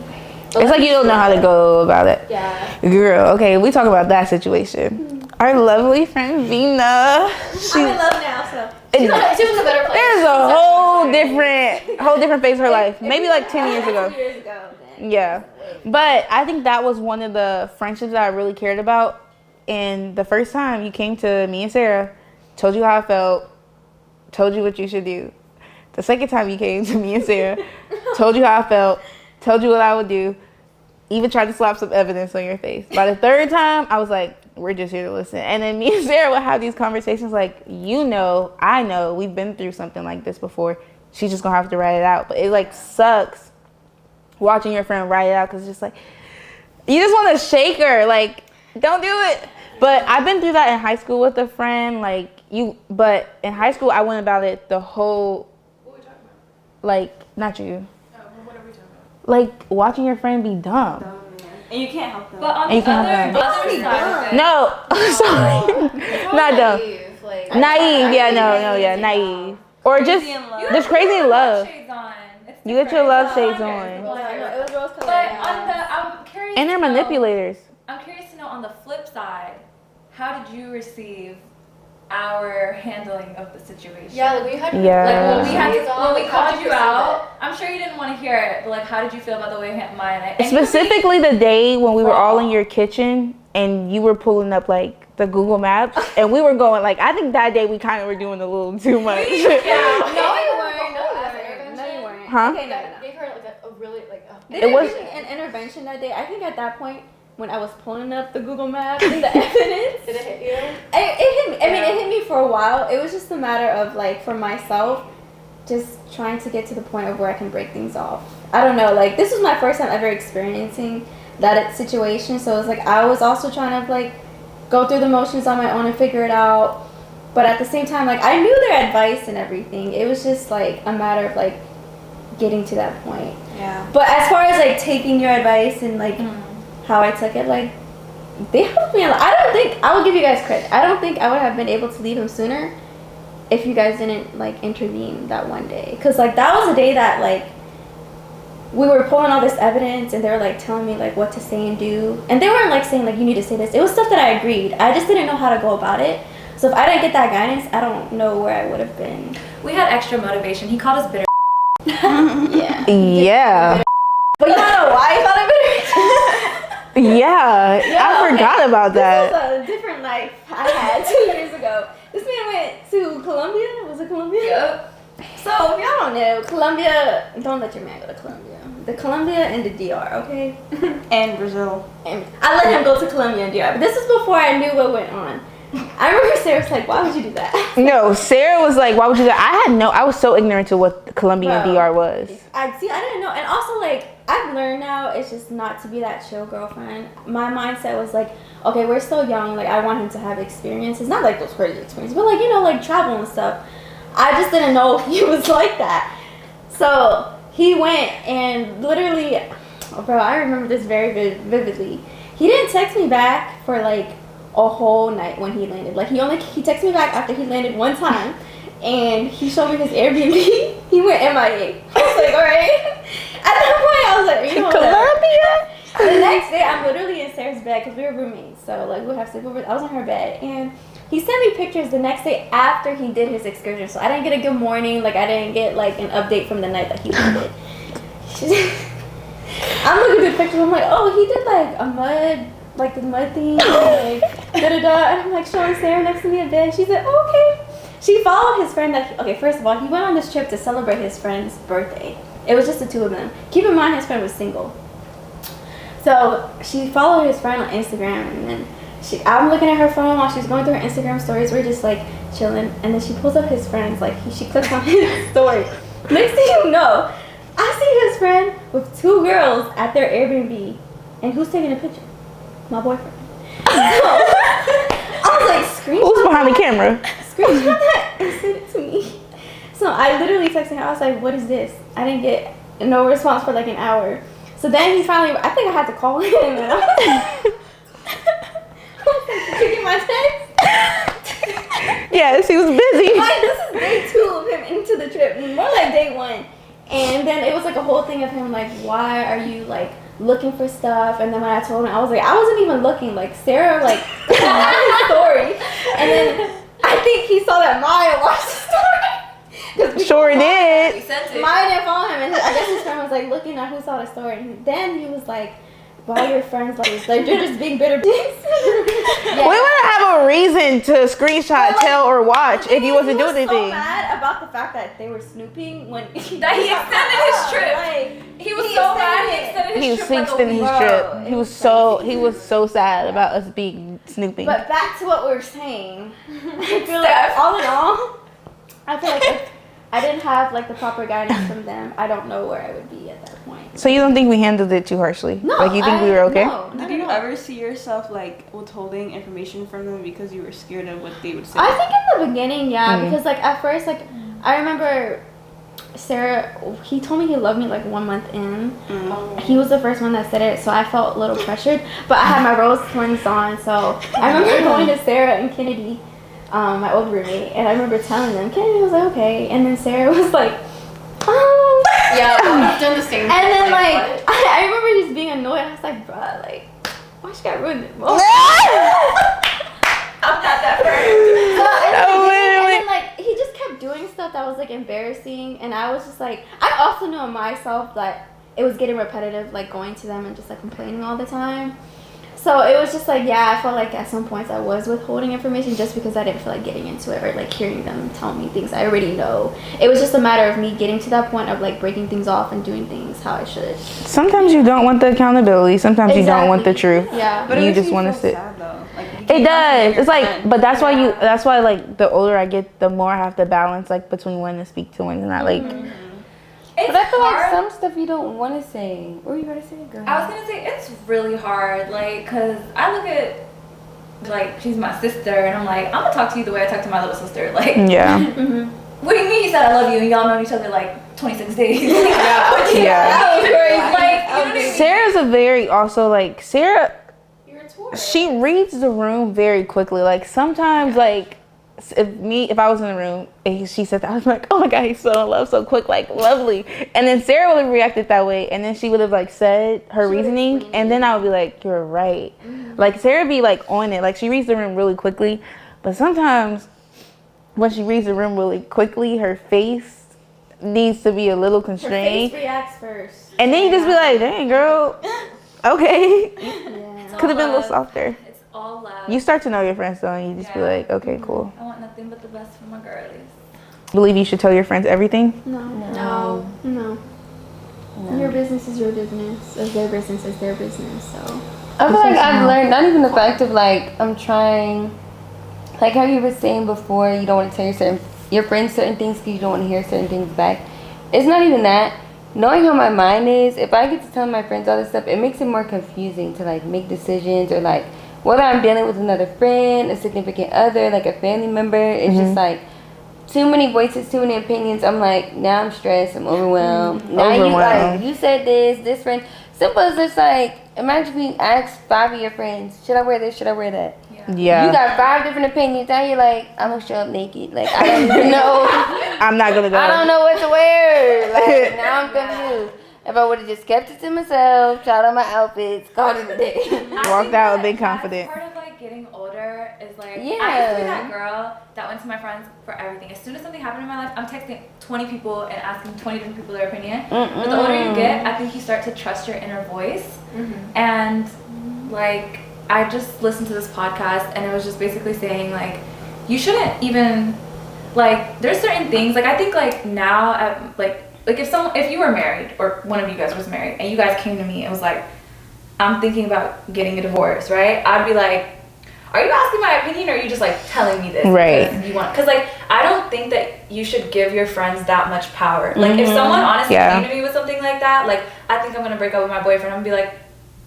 It's like you don't know how to go about it. Yeah. Girl, okay, we talk about that situation. Our lovely friend Vina. I'm in love now, so. She was in a better place. There's a whole different phase of her life. Maybe like 10 years ago. 2 years ago, then. Yeah. But I think that was one of the friendships that I really cared about And the first time you came to me and Sarah, told you how I felt, told you what you should do. The second time you came to me and Sarah, told you how I felt, told you what I would do, even tried to slap some evidence on your face. By the third time, I was like, we're just here to listen. And then me and Sarah would have these conversations like, you know, I know, we've been through something like this before. She's just gonna have to write it out. But it like sucks watching your friend write it out because it's just like, you just want to shake her. Like, don't do it. But I've been through that in high school with a friend. But in high school, I went about it the whole, What are we talking about? like, not you. Oh, well, what are we talking about? Like, watching your friend be dumb. And you can't help them. But on You the can't other help side of it, No, sorry. Not dumb. Naive, like, Naive, yeah, no, yeah, naive. Or just crazy in love. shades on. It's You get your different. love It's shades not on. weird, It was rose colored. But on the, I'm curious. And they're to know- manipulators. I'm curious to know on the flip side, how did you receive our handling of the situation? Yeah, like we had Yeah. Like when we had when we how'd called you receive out, I'm sure you didn't want to hear it, but like, how did you feel about the way mine? And you could be- Specifically the day when we were all in your kitchen and you were pulling up like the Google Maps and we were going like, I think that day we kind of were doing a little too much. No, you weren't. No, you weren't. Huh? Okay, no. That gave her like a really like Did It it was- was an intervention that day. I think at that point when I was pulling up the Google Maps and the evidence, did it hit you? it hit me. I mean, it hit me for a while. It was just a matter of like for myself, just trying to get to the point of where I can break things off. I don't know. Like this was my first time ever experiencing that situation, so it was like I was also trying to like go through the motions on my own and figure it out. But at the same time, like I knew their advice and everything. It was just like a matter of like getting to that point. Yeah. But as far as like taking your advice and like how I took it, like they helped me a lot. I don't think I will give you guys credit. I don't think I would have been able to leave him sooner if you guys didn't like intervene that one day. Cause like that was a day that like we were pulling all this evidence and they were like telling me like what to say and do. And they weren't like saying like you need to say this. It was stuff that I agreed. I just didn't know how to go about it. So if I didn't get that guidance, I don't know where I would have been. We had extra motivation. He called us bitter. Yeah. Yeah. But you don't know why you thought of it? Yeah. I forgot about This that. was a different life I had 2 years ago. This man went to Colombia. Was it Colombia? Yep. So if y'all don't know, Colombia, don't let your man go to Colombia. The Colombia and the DR, okay? And Brazil. And I let him go to Colombia and DR. But this is before I knew what went on. I remember Sarah was like, why would you do that? No, Sarah was like, why would you do that? I was so ignorant to what Colombia and Bro. DR was. I didn't know. And also, like, I've learned now it's just not to be that chill girlfriend. My mindset was like, okay, we're still young. Like, I want him to have experiences. Not like those crazy experiences, but like, you know, like travel and stuff. I just didn't know he was like that. So he went and literally, bro, I remember this very vividly. He didn't text me back for like a whole night when he landed. Like he texted me back after he landed one time, and he showed me his Airbnb. He went MIA. I was like, all right. At that point, I was like, you know what? The next day, I'm literally in Sarah's bed because we were roommates. So like we would have sleepovers. I was in her bed, and he sent me pictures the next day after he did his excursion. So I didn't get a good morning. Like I didn't get like an update from the night that he landed. I'm looking at the pictures. I'm like, oh, he did like a mud. Like the mud thing, like da-da-da, and I'm like showing Sarah next to me in bed. She said, oh, okay. She followed his friend. Okay, first of all, he went on this trip to celebrate his friend's birthday. It was just the two of them. Keep in mind, his friend was single. So she followed his friend on Instagram, and then I'm looking at her phone while she's going through her Instagram stories. We're just like chilling, and then she pulls up his friend's. Like she clicks on his story. Next thing you know, I see his friend with two girls at their Airbnb, and who's taking a picture? My boyfriend. So, I was like, screenshot. Who's behind the camera? Screenshot that and send it to me. So I literally texted her. I was like, what is this? I didn't get no response for like an hour. So then he finally, I think I had to call him. And I was like, did you get my text? Yes, he was busy. Like, this is day 2 of him into the trip. More like day 1. And then it was like a whole thing of him like, why are you like looking for stuff? And then when I told him, I was like, I wasn't even looking. Like Sarah like on his story, and then I think he saw that Maya watched the story. Sure did. We sent it. Maya didn't follow him, and I guess his friend was like looking at who saw the story. And then he was like, why your friends like this? Like, you're just being bitter dicks. We wouldn't have a reason to screenshot, tell, or watch if you wasn't doing He was so anything. mad about the fact that they were snooping when That he extended his trip. Like, He was so mad. He extended He his was trip like a extending week. his trip. He was so sad about us being snooping. But back to what we were saying. I feel like all in all, I feel like if I didn't have like the proper guidance from them, I don't know where I would be at that point. So you don't think we handled it too harshly? No, Like you think we were okay? No, Did you ever see yourself like withholding information from them because you were scared of what they would say? I think in the beginning, yeah, because like at first, like I remember Sarah, he told me he loved me like 1 month in. He was the first one that said it, so I felt a little pressured. But I had my rose twins on, so I remember going to Sarah and Kennedy, my old roommate, and I remember telling them. Kennedy was like, okay, and then Sarah was like, oh. Yeah, I've done the same. And then like I remember just being annoyed. I was like, bruh, like, why she got ruined it? I'm not that friend. And then like he just kept doing stuff that was like embarrassing, and I was just like, I also knew in myself that it was getting repetitive, like going to them and just like complaining all the time. So it was just like, yeah, I felt like at some points I was withholding information just because I didn't feel like getting into it or like hearing them tell me things I already know. It was just a matter of me getting to that point of like breaking things off and doing things how I should. Sometimes you don't want the accountability. Sometimes you don't want the truth. Yeah. But You just want to sit. Sad, though. Like, you It can't does. your It's like, friend. but that's why you. That's why like the older I get, the more I have to balance like between when to speak to when to not. Like, It's But I feel like hard. some stuff you don't want to say. What were you gonna say, girl? I was gonna say it's really hard, like, cause I look at, like, she's my sister, and I'm like, I'm gonna talk to you the way I talk to my little sister. Like, yeah, what do you mean you said I love you and y'all known each other like 26 days? yeah. Like, you know what I mean? Sarah's a very also like Sarah. You're a tour. She reads the room very quickly. Like sometimes, like if I was in the room and she said that, I was like, oh my god, he's so in love so quick, like lovely. And then Sarah would have reacted that way, and then she would have like said her reasoning, and then I would be like, you're right. Like Sarah be like on it, like she reads the room really quickly, but sometimes when she reads the room really quickly, her face needs to be a little Her face constrained, reacts first. and then you just be like, dang girl, okay, Yeah. could have been a little softer. It's all love. You start to know your friends though, and you just be Yeah. like, okay, cool. I want nothing but the best for my girlies. Believe you should tell your friends everything? No. Your business is your business. As their business is their business. So. I feel like I've learned not even the fact of like I'm trying, like how you were saying before, you don't want to tell your friends certain things because you don't want to hear certain things back. It's not even that. Knowing how my mind is, if I get to tell my friends all this stuff, it makes it more confusing to like make decisions or like whether I'm dealing with another friend, a significant other, like a family member. It's just like too many voices, too many opinions. I'm like, now I'm stressed, I'm overwhelmed. Now you like, you said this friend. Simple as just like, imagine we ask 5 of your friends, should I wear this, should I wear that? Yeah. You got 5 different opinions. Now you're like, I'm gonna show up naked. Like I don't even know. I'm not gonna go. I don't know what to wear. Like now I'm confused. If I would have just kept it to myself, tried on my outfits, called it a day. Walked out being confident. Part of like getting older is like, Yeah. I used to be that girl that went to my friends for everything. As soon as something happened in my life, I'm texting 20 people and asking 20 different people their opinion. But the older you get, I think you start to trust your inner voice. And like, I just listened to this podcast and it was just basically saying like, you shouldn't even, like, there's certain things, like I think like now, at, like if you were married or one of you guys was married and you guys came to me and was like, I'm thinking about getting a divorce, right? I'd be like, are you asking my opinion or are you just like telling me this? Right. Because like, I don't think that you should give your friends that much power. Like if someone honestly came to me with something like that, like I think I'm gonna break up with my boyfriend, I'm gonna be like,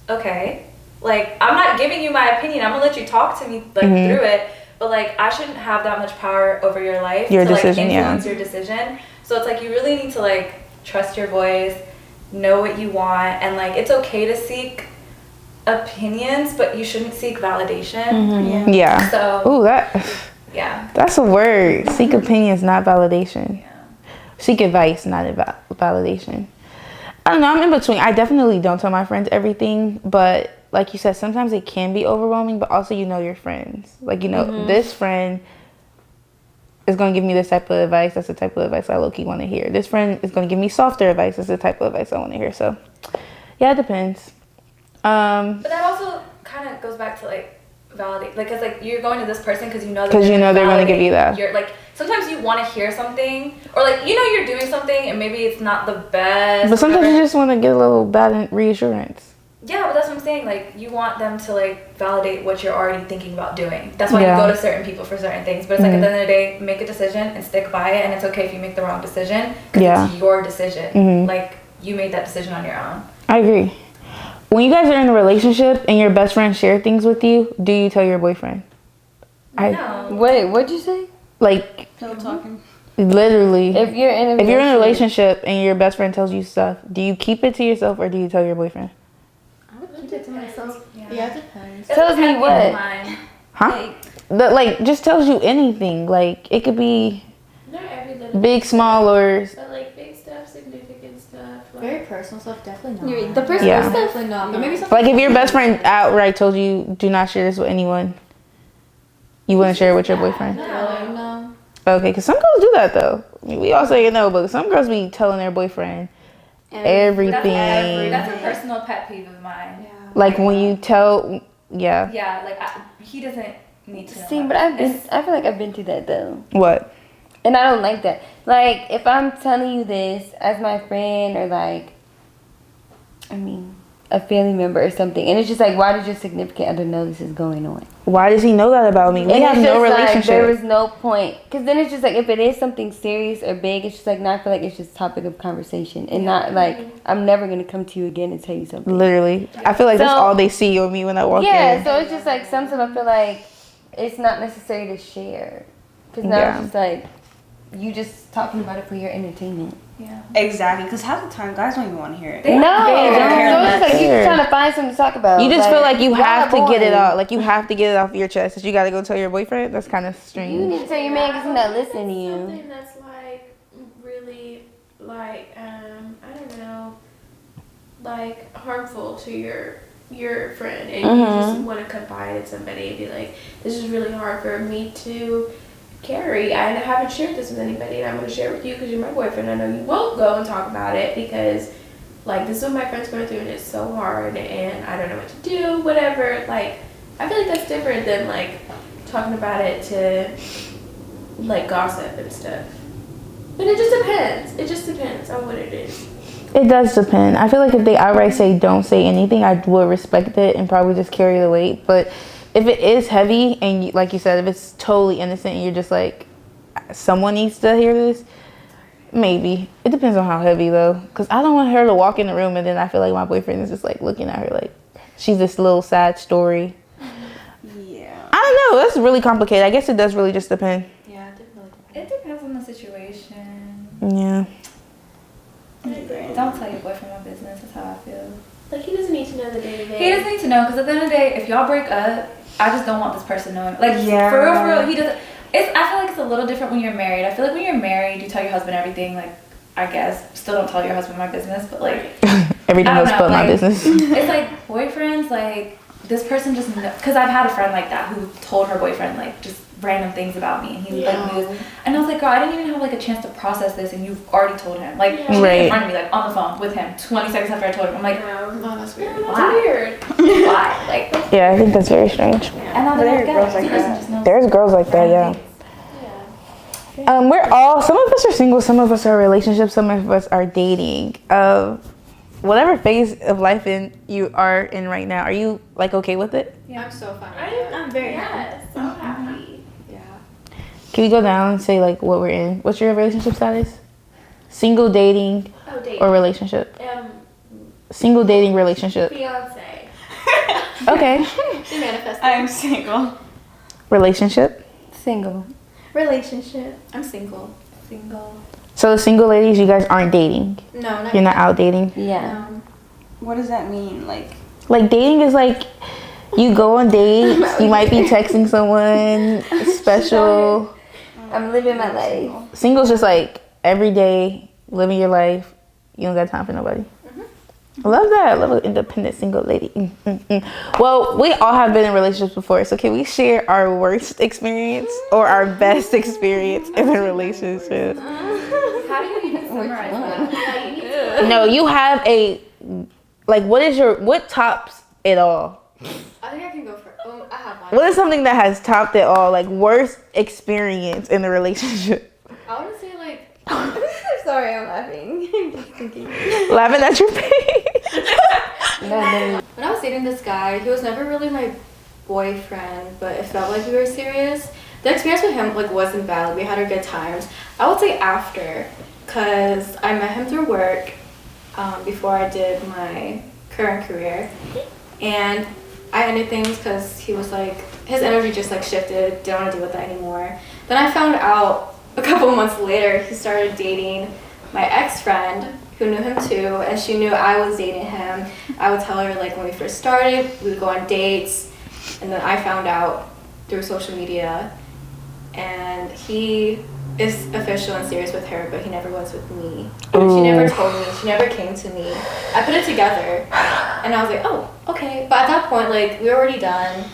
okay. Like I'm not giving you my opinion, I'm gonna let you talk to me like through it. But like I shouldn't have that much power over your life Your to decision, like influence your decision. So it's like you really need to like trust your voice, know what you want, and like it's okay to seek opinions, but you shouldn't seek validation. Yeah. So Ooh, that's a word. Seek opinions, not validation. Seek advice, not validation. I don't know. I'm in between. I definitely don't tell my friends everything, but like you said, sometimes it can be overwhelming. But also, you know your friends. Like you know, this friend is going to give me this type of advice. That's the type of advice I low-key want to hear. This friend is going to give me softer advice. That's the type of advice I want to hear. So, yeah, it depends. But that also kind of goes back to like validate, like, cause like you're going to this person because you know they're gonna give you that. You're like sometimes you want to hear something, or like you're doing something and maybe it's not the best. But sometimes you just want to get a little bad reassurance. Yeah, but that's what I'm saying. Like you want them to like validate what you're already thinking about doing. That's why you go to certain people for certain things. But it's like at the end of the day, make a decision and stick by it, and it's okay if you make the wrong decision because it's your decision. Like you made that decision on your own. I agree. When you guys are in a relationship and your best friend share things with you, do you tell your boyfriend? No. Wait, what'd you say? Like, No talking. literally. If you're in a relationship and your best friend tells you stuff, do you keep it to yourself or do you tell your boyfriend? I would keep it to myself. Yeah, it depends. Tells me what? Huh? Like, just tells you anything. Like, it could be Not every little big, small, or... but like big stuff, significant stuff. Like, Very personal stuff, definitely not. The personal Yeah. stuff. Definitely not. But maybe something Like, if your best friend outright told you, do not share this with anyone, you wouldn't share it with your boyfriend? really, no. Okay, because some girls do that, though. I mean, we all say no, but some girls be telling their boyfriend everything. That's a personal pet peeve of mine. Yeah. Like, when you tell... Yeah. Yeah, like he doesn't need to know. See, but I feel like I've been through that though. What? And I don't like that. Like, if I'm telling you this as my friend or like, I mean, a family member or something, and it's just like, why does your significant other know this is going on? Why does he know that about me? We And have it's no just like, relationship. there was no point. Because then it's just like, if it is something serious or big, it's just like, now I feel like it's just topic of conversation. And not like, I'm never going to come to you again and tell you something. Literally. I feel like that's So- all they see on me when I walk Yeah, in. so it's just like, sometimes I feel like it's not necessary to share. Because now Yeah. it's just like, you just talking about it for your entertainment. Yeah. Exactly, because half the time guys don't even want to hear it. No, don't so it's like care. you're trying to find something to talk about. You just feel like you y'all have to are get it boring. out. Like, you have to get it off your chest. That you got to go tell your boyfriend? That's kind of You strange. need to tell your man because he's not listening to you. something that's like really like I don't know, like harmful to your friend, and you just want to confide in somebody and be like, this is really hard for me to carry. I haven't shared this with anybody, and I'm going to share it with you because you're my boyfriend. I know you won't go and talk about it because like this is what my friend's going through and it's so hard and I don't know what to do, whatever. Like I feel like that's different than like talking about it to like gossip and stuff. But it just depends. It just depends on what it is. It does depend. I feel like if they outright say don't say anything, I would respect it and probably just carry the weight. But if it is heavy and like you said, if it's totally innocent and you're just like, someone needs to hear this, maybe. It depends on how heavy though. Because I don't want her to walk in the room and then I feel like my boyfriend is just like looking at her like she's this little sad story. Yeah. I don't know. That's really complicated. I guess it does really just depend. Yeah, definitely. It depends on the situation. Yeah. Don't tell your boyfriend my business. That's how I feel. Like he doesn't need to know the day to day. He doesn't need to know because at the end of the day, if y'all break up, I just don't want this person knowing. Like Yeah. for real, he doesn't. I feel like it's a little different when you're married. I feel like when you're married, you tell your husband everything. Like I guess still don't tell your husband my business, but like Everything I don't else know, but my like, business. it's like boyfriends, like this person just because I've had a friend like that who told her boyfriend like just random things about me, and he like knew, and I was like, girl, I didn't even have like a chance to process this, and you've already told him, like she was Right. in front of me, like on the phone with him, 20 seconds after I told him. I'm like, Oh, that's weird. Why? That's weird. why? Like, Yeah, I think that's very strange. and now they're like, girls like he doesn't that. just know. There's girls like that, yeah. We're all, some of us are single, some of us are in relationships, some of us are dating. Whatever phase of life you are in right now, are you like okay with it? I'm so fine. with it. I'm very happy. Yes, so happy. Yeah. Can we go down and say like what we're in? What's your relationship status? Single, dating, Oh, date. or relationship? Um, Single, dating, relationship. fiance. Okay. She manifested. I'm single. Relationship. Single. Relationship. I'm single. Single. So the single ladies, you guys aren't dating. No, not You're not out dating. Yeah. What does that mean? Like, Like dating is like you go on dates, you might be texting someone special. I'm living my life. Single's just like every day living your life. You don't got time for nobody. I love that. I love an independent single lady. Well, we all have been in relationships before, so can we share our worst experience or our best experience in a relationship? How do you even summarize that? No, you have a like. What tops it all? I think I can go for. I have one. What is something that has topped it all? Like worst experience in the relationship? I would say like. Sorry, I'm laughing. I'm just thinking. Laughing at your face. When I was dating this guy, he was never really my boyfriend, but it felt like we were serious. The experience with him like wasn't bad. Like, we had our good times. I would say after, cause I met him through work before I did my current career, and I ended things because he was like his energy just like shifted. Didn't want to deal with that anymore. Then I found out a couple months later he started dating my ex-friend who knew him too, and she knew I was dating him. I would tell her like when we first started, we would go on dates, and then I found out through social media, and he is official and serious with her, but he never was with me. She never told me. She never came to me. I put it together, and I was like, oh, okay. But at that point, like, we were already done.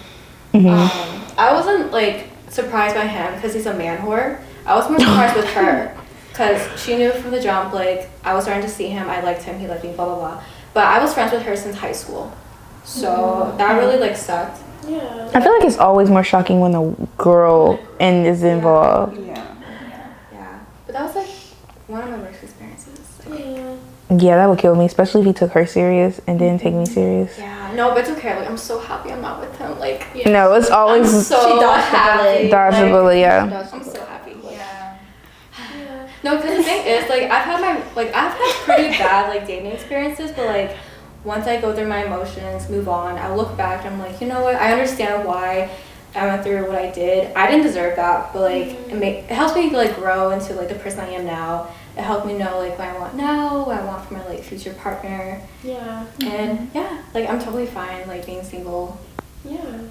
I wasn't, like, surprised by him because he's a man whore. I was more surprised with her because she knew from the jump, like, I was starting to see him. I liked him. He liked me, blah, blah, blah. But I was friends with her since high school. So that really, like, sucked. Yeah. I feel like it's always more shocking when a girl is involved. Yeah. But that was like one of my worst experiences. Yeah. Yeah, that would kill me, especially if he took her serious and didn't take me serious. Yeah, no, but it's okay. Like, I'm so happy I'm not with him. Like, No, it's always I'm so happy. dodge the bullet, yeah. I'm so happy. Yeah. No, because the thing is, like, I've had pretty bad like dating experiences, but like once I go through my emotions, move on, I look back and I'm like, you know what? I understand why I went through what I did. I didn't deserve that, but like it helps me like grow into like the person I am now. It helped me know like what I want now, what I want from my like future partner. Yeah. And yeah, like I'm totally fine like being single. Yeah.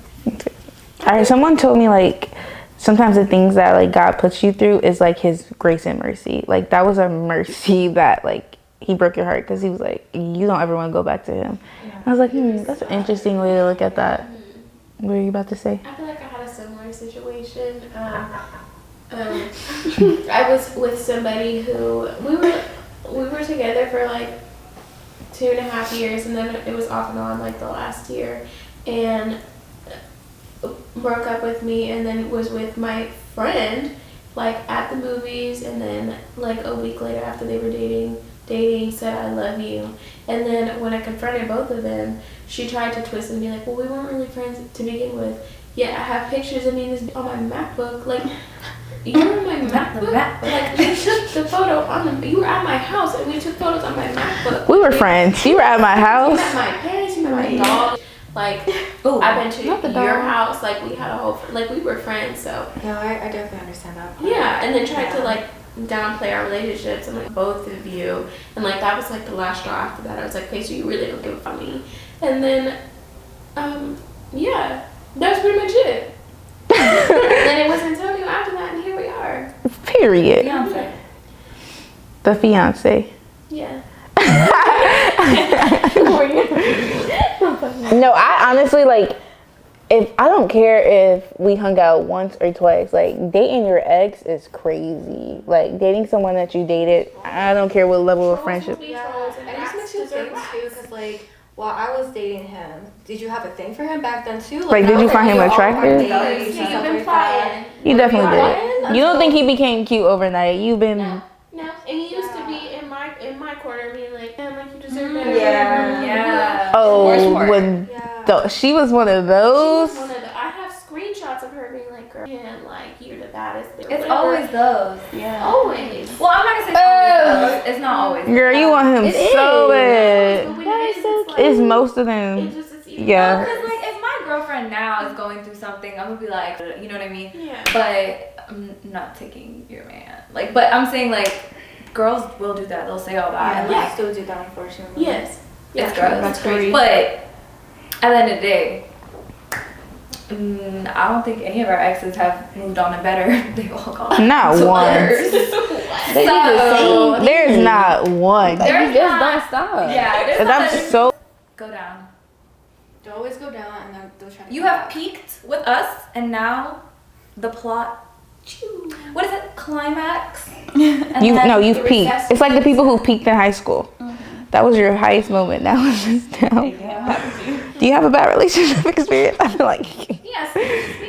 Alright, someone told me like sometimes the things that like God puts you through is like his grace and mercy. Like that was a mercy that like he broke your heart because he was like, you don't ever want to go back to him. I was like, that's an interesting way to look at that. What are you about to say? I feel like I had a similar situation. I was with somebody who we were together for like 2.5 years, and then it was off and on like the last year, and broke up with me, and then was with my friend like at the movies, and then like a week later after they were dating said I love you, and then when I confronted both of them, she tried to twist and be like, well, we weren't really friends to begin with. Yeah, I have pictures of me on my MacBook. Like, you were on my MacBook? Like, we took the photo you were at my house, and we took photos on my MacBook. We were friends. You were at my house. You met my parents, you met my dog. Like, I've been to your house. Like, we had a whole, like, we were friends, so. No, I definitely understand that part. Yeah, and then tried to, like, downplay our relationships and like both of you, and like that was like the last straw. After that I was like, okay, so you really don't give a fuck me. And then yeah, that's pretty much it. Then it was Antonio after that, and here we are. Period. Beyonce. The fiance. Yeah. No, I honestly like, if I don't care if we hung out once or twice, like dating your ex is crazy. Like dating someone that you dated, I don't care what level of friendship. Yeah, and it just makes you think too, because like while I was dating him, did you have a thing for him back then too? Like, did you find him attractive? Yeah, you've been plotting. You definitely did. You don't think he became cute overnight? You've been. No, and he used to be in my corner, being like, "Man, like you deserve better." Yeah. Oh, when she was one of those. I have screenshots of her being like, "Girl, and like you're the baddest." It's always those. Yeah. Always. Well, I'm not gonna say it's always those. It's not always. Girl, you want him so bad. It's most of them. Yeah. Because like if my girlfriend now is going through something, I'm gonna be like, you know what I mean? Yeah. But I'm not taking your man. Like, but I'm saying like, girls will do that. They'll say all that. Yeah, And, we like, still do that, unfortunately. Yes. it's gross. That's crazy. But at the end of the day, I don't think any of our exes have moved on to better. They've all gone. Not to once. others. So, There's not one. There's you just not- don't stop. Yeah, there's And not I'm a- so. Go down. They'll always go down and then they'll try to You come have back. peaked with us, and now the plot. What is it? Climax. And You then no, you've the peaked. recess- It's like the people who peaked in high school. That was your highest moment. Now it's just down. Do you have a bad relationship experience? I feel like Yes.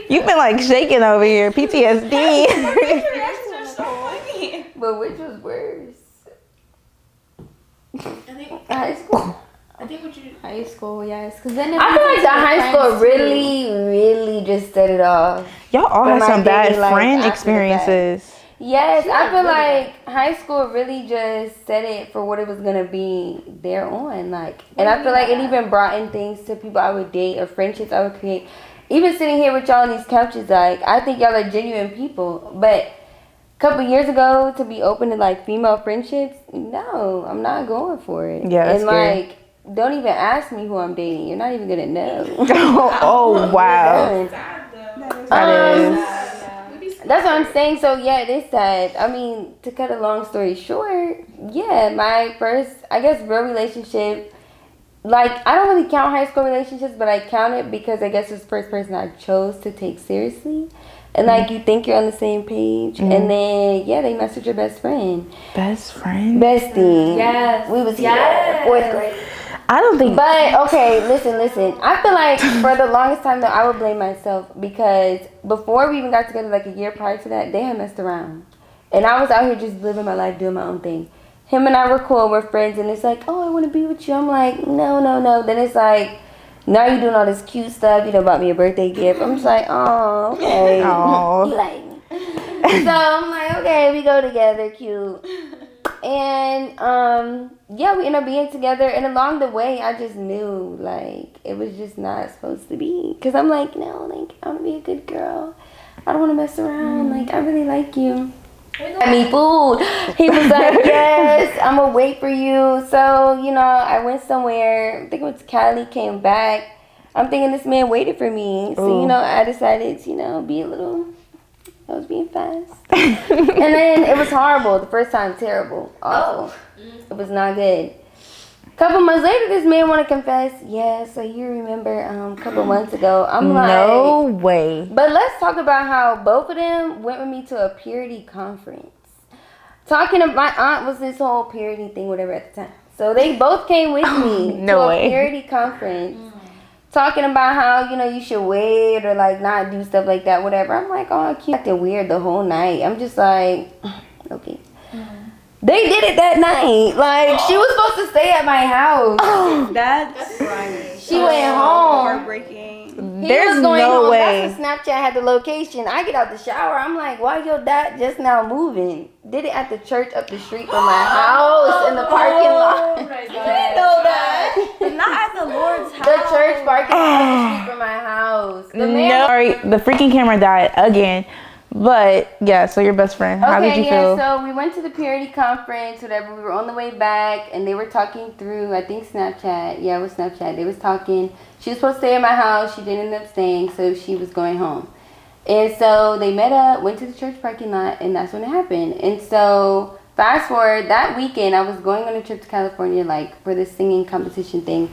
you've been like shaking over here. PTSD. Reactions are so funny. But which was worse? I think. High school. I think what you. High school, yes. Because then I feel like the high school really just set it off. Y'all all For had my some bad dating life friend after the experiences. Yes, I feel like high school really just set it for what it was gonna be there on. Like, and I feel like it even brought in things to people I would date or friendships I would create. Even sitting here with y'all on these couches, like, I think y'all are genuine people. But a couple years ago, to be open to like female friendships, no, I'm not going for it. Yeah, that's and scary. like, don't even ask me who I'm dating. You're not even gonna know. Oh wow. That is. That's what I'm saying. So yeah, it is sad. I mean, to cut a long story short, yeah, my first, I guess, real relationship, like, I don't really count high school relationships, but I count it because I guess it's the first person I chose to take seriously. And like, you think you're on the same page, and then yeah, they mess with your best friend. Best friend? Bestie. Yes. We was here, 4th grade. I don't think. But okay, listen. I feel like for the longest time though, I would blame myself because before we even got together, like a year prior to that, they had messed around, and I was out here just living my life, doing my own thing. Him and I were cool, we're friends, and it's like, oh, I want to be with you. I'm like, no. Then it's like, now you're doing all this cute stuff. You know, bought me a birthday gift. I'm just like, oh, okay. Aw. You like me. So I'm like, okay, we go together, cute. And yeah, we ended up being together, and along the way I just knew like it was just not supposed to be, because I'm like, no, like, I want to be a good girl, I don't want to mess around, like, I really like you. I mean, food. He was like, yes, I'm gonna wait for you. So, you know, I went somewhere, I think it was Cali, came back, I'm thinking this man waited for me. So, you know, I decided to, you know, be a little, I was being fast. And then it was horrible. The first time, terrible. Awful. It was not good. A couple months later, this man want to confess. Yeah, so you remember a couple months ago. I'm like, No way. But let's talk about how both of them went with me to a purity conference. Talking about, my aunt was this whole purity thing, whatever, at the time. So they both came with me No to way. a purity conference. Talking about how, you know, you should wait or like not do stuff like that, whatever. I'm like, oh, cute, acting weird the whole night. I'm just like, okay. They did it that night. Like, she was supposed to stay at my house. That's right. She went home. Heartbreaking. He There's was going no home. way. That's when Snapchat had the location. I get out the shower. I'm like, why your dad just now moving? Did it at the church up the street from my house in the parking lot. Oh my You god. didn't know that. Not at the Lord's house. The church parking lot up the street from my house. The man No, sorry, the freaking camera died again. But yeah, so your best friend, how did you feel? So we went to the purity conference, whatever. We were on the way back, and they were talking through, I think, Snapchat. Yeah, it was Snapchat. They was talking. She was supposed to stay at my house. She didn't end up staying, so she was going home. And so they met up, went to the church parking lot, and that's when it happened. And so fast forward, that weekend, I was going on a trip to California, like, for this singing competition thing.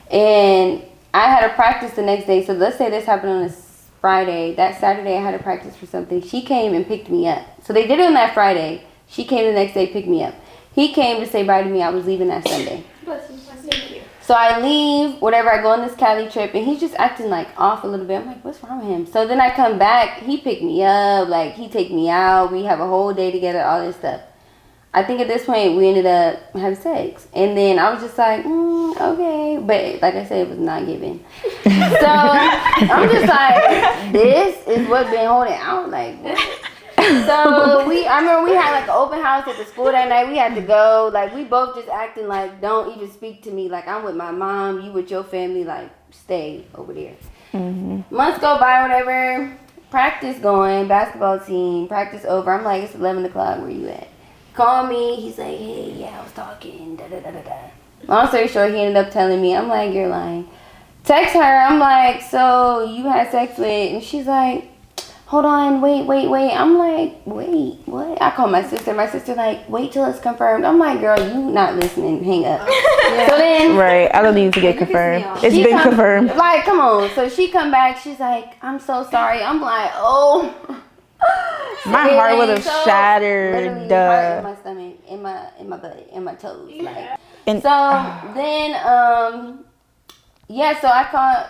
And I had a practice the next day. So let's say this happened on a Friday. That Saturday I had a practice for something. She came and picked me up. So they did it on that Friday. She came the next day, picked me up. He came to say bye to me. I was leaving that Sunday. Thank you. So I leave, whatever, I go on this Cali trip, and he's just acting like off a little bit. I'm like, what's wrong with him? So then I come back, he picked me up, like he take me out, we have a whole day together, all this stuff. I think at this point we ended up having sex. And then I was just like, okay. But like I said, it was not given. So I'm just like, this is what's been holding out. Like, what? So I remember we had like an open house at the school that night. We had to go. Like, we both just acting like, don't even speak to me. Like, I'm with my mom, you with your family. Like, stay over there. Months go by, whatever. Practice going, basketball team, practice over. I'm like, it's 11 o'clock, where you at? Call me. He's like, hey, yeah, I was talking. Da da da da da. Long story short, he ended up telling me. I'm like, you're lying. Text her. I'm like, so you had sex with? And she's like, hold on, wait. I'm like, wait, what? I call my sister. My sister like, wait till it's confirmed. I'm like, girl, you not listening. Hang up. So then, Right, I don't need to get confirmed. It's she been confirmed. Like, come on. So she come back. She's like, I'm so sorry. I'm like, oh. My heart would have So, shattered. literally, heart in my stomach, in my butt, in my toes. Like, And- so then yeah, so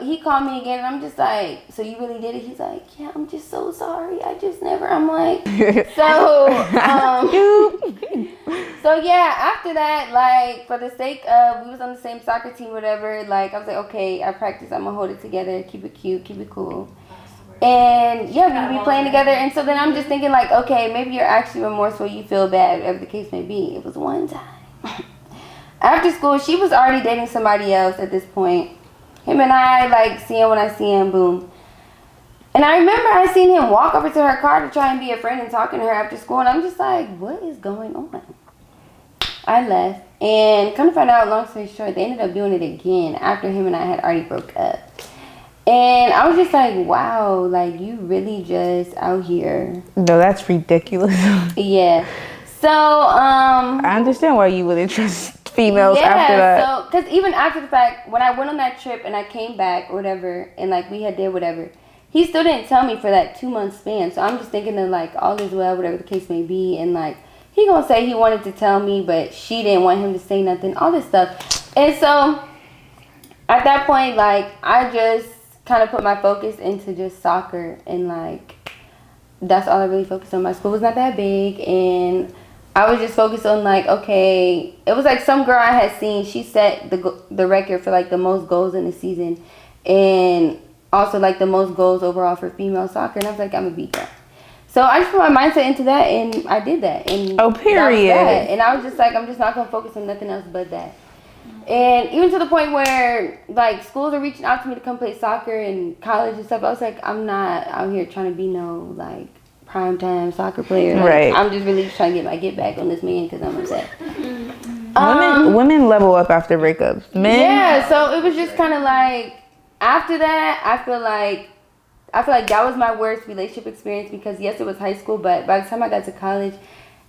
he called me again, and I'm just like, so you really did it? He's like, yeah, I'm just so sorry. I just never, I'm like, so yeah, after that, like, for the sake of, we was on the same soccer team, whatever, like, I was like, okay, I practice, I'm gonna hold it together, keep it cute, keep it cool. And yeah, we be playing together, and so then I'm just thinking like, okay, maybe you're actually remorseful, you feel bad, whatever the case may be. It was one time. After school, she was already dating somebody else at this point. Him and I, like, see him when I see him, boom. And I remember I seen him walk over to her car to try and be a friend and talking to her after school, and I'm just like, what is going on? I left, and come to find out, long story short, they ended up doing it again after him and I had already broke up. And I was just like, wow, like, you really just out here. No, that's ridiculous. Yeah. So, I understand why you wouldn't trust females after that. So, because even after the fact, when I went on that trip and I came back or whatever, and like we had did whatever, he still didn't tell me for that 2-month span. So I'm just thinking that like all is well, whatever the case may be, and like he gonna say he wanted to tell me, but she didn't want him to say nothing, all this stuff. And so at that point, like, I just kind of put my focus into just soccer, and like that's all I really focused on. My school was not that big, and I was just focused on like, okay, it was like some girl I had seen, she set the record for like the most goals in the season, and also like the most goals overall for female soccer, and I was like, I'm gonna beat that. So I just put my mindset into that, and I did that. And period. And I was just like, I'm just not gonna focus on nothing else but that. And even to the point where like schools are reaching out to me to come play soccer and college and stuff, I was like, I'm not out here trying to be no like primetime soccer player. Like, right. I'm just really trying to get my get back on this man because I'm upset. Women level up after breakups. Men. Yeah, so it was just kind of like after that, I feel like that was my worst relationship experience, because yes, it was high school, but by the time I got to college,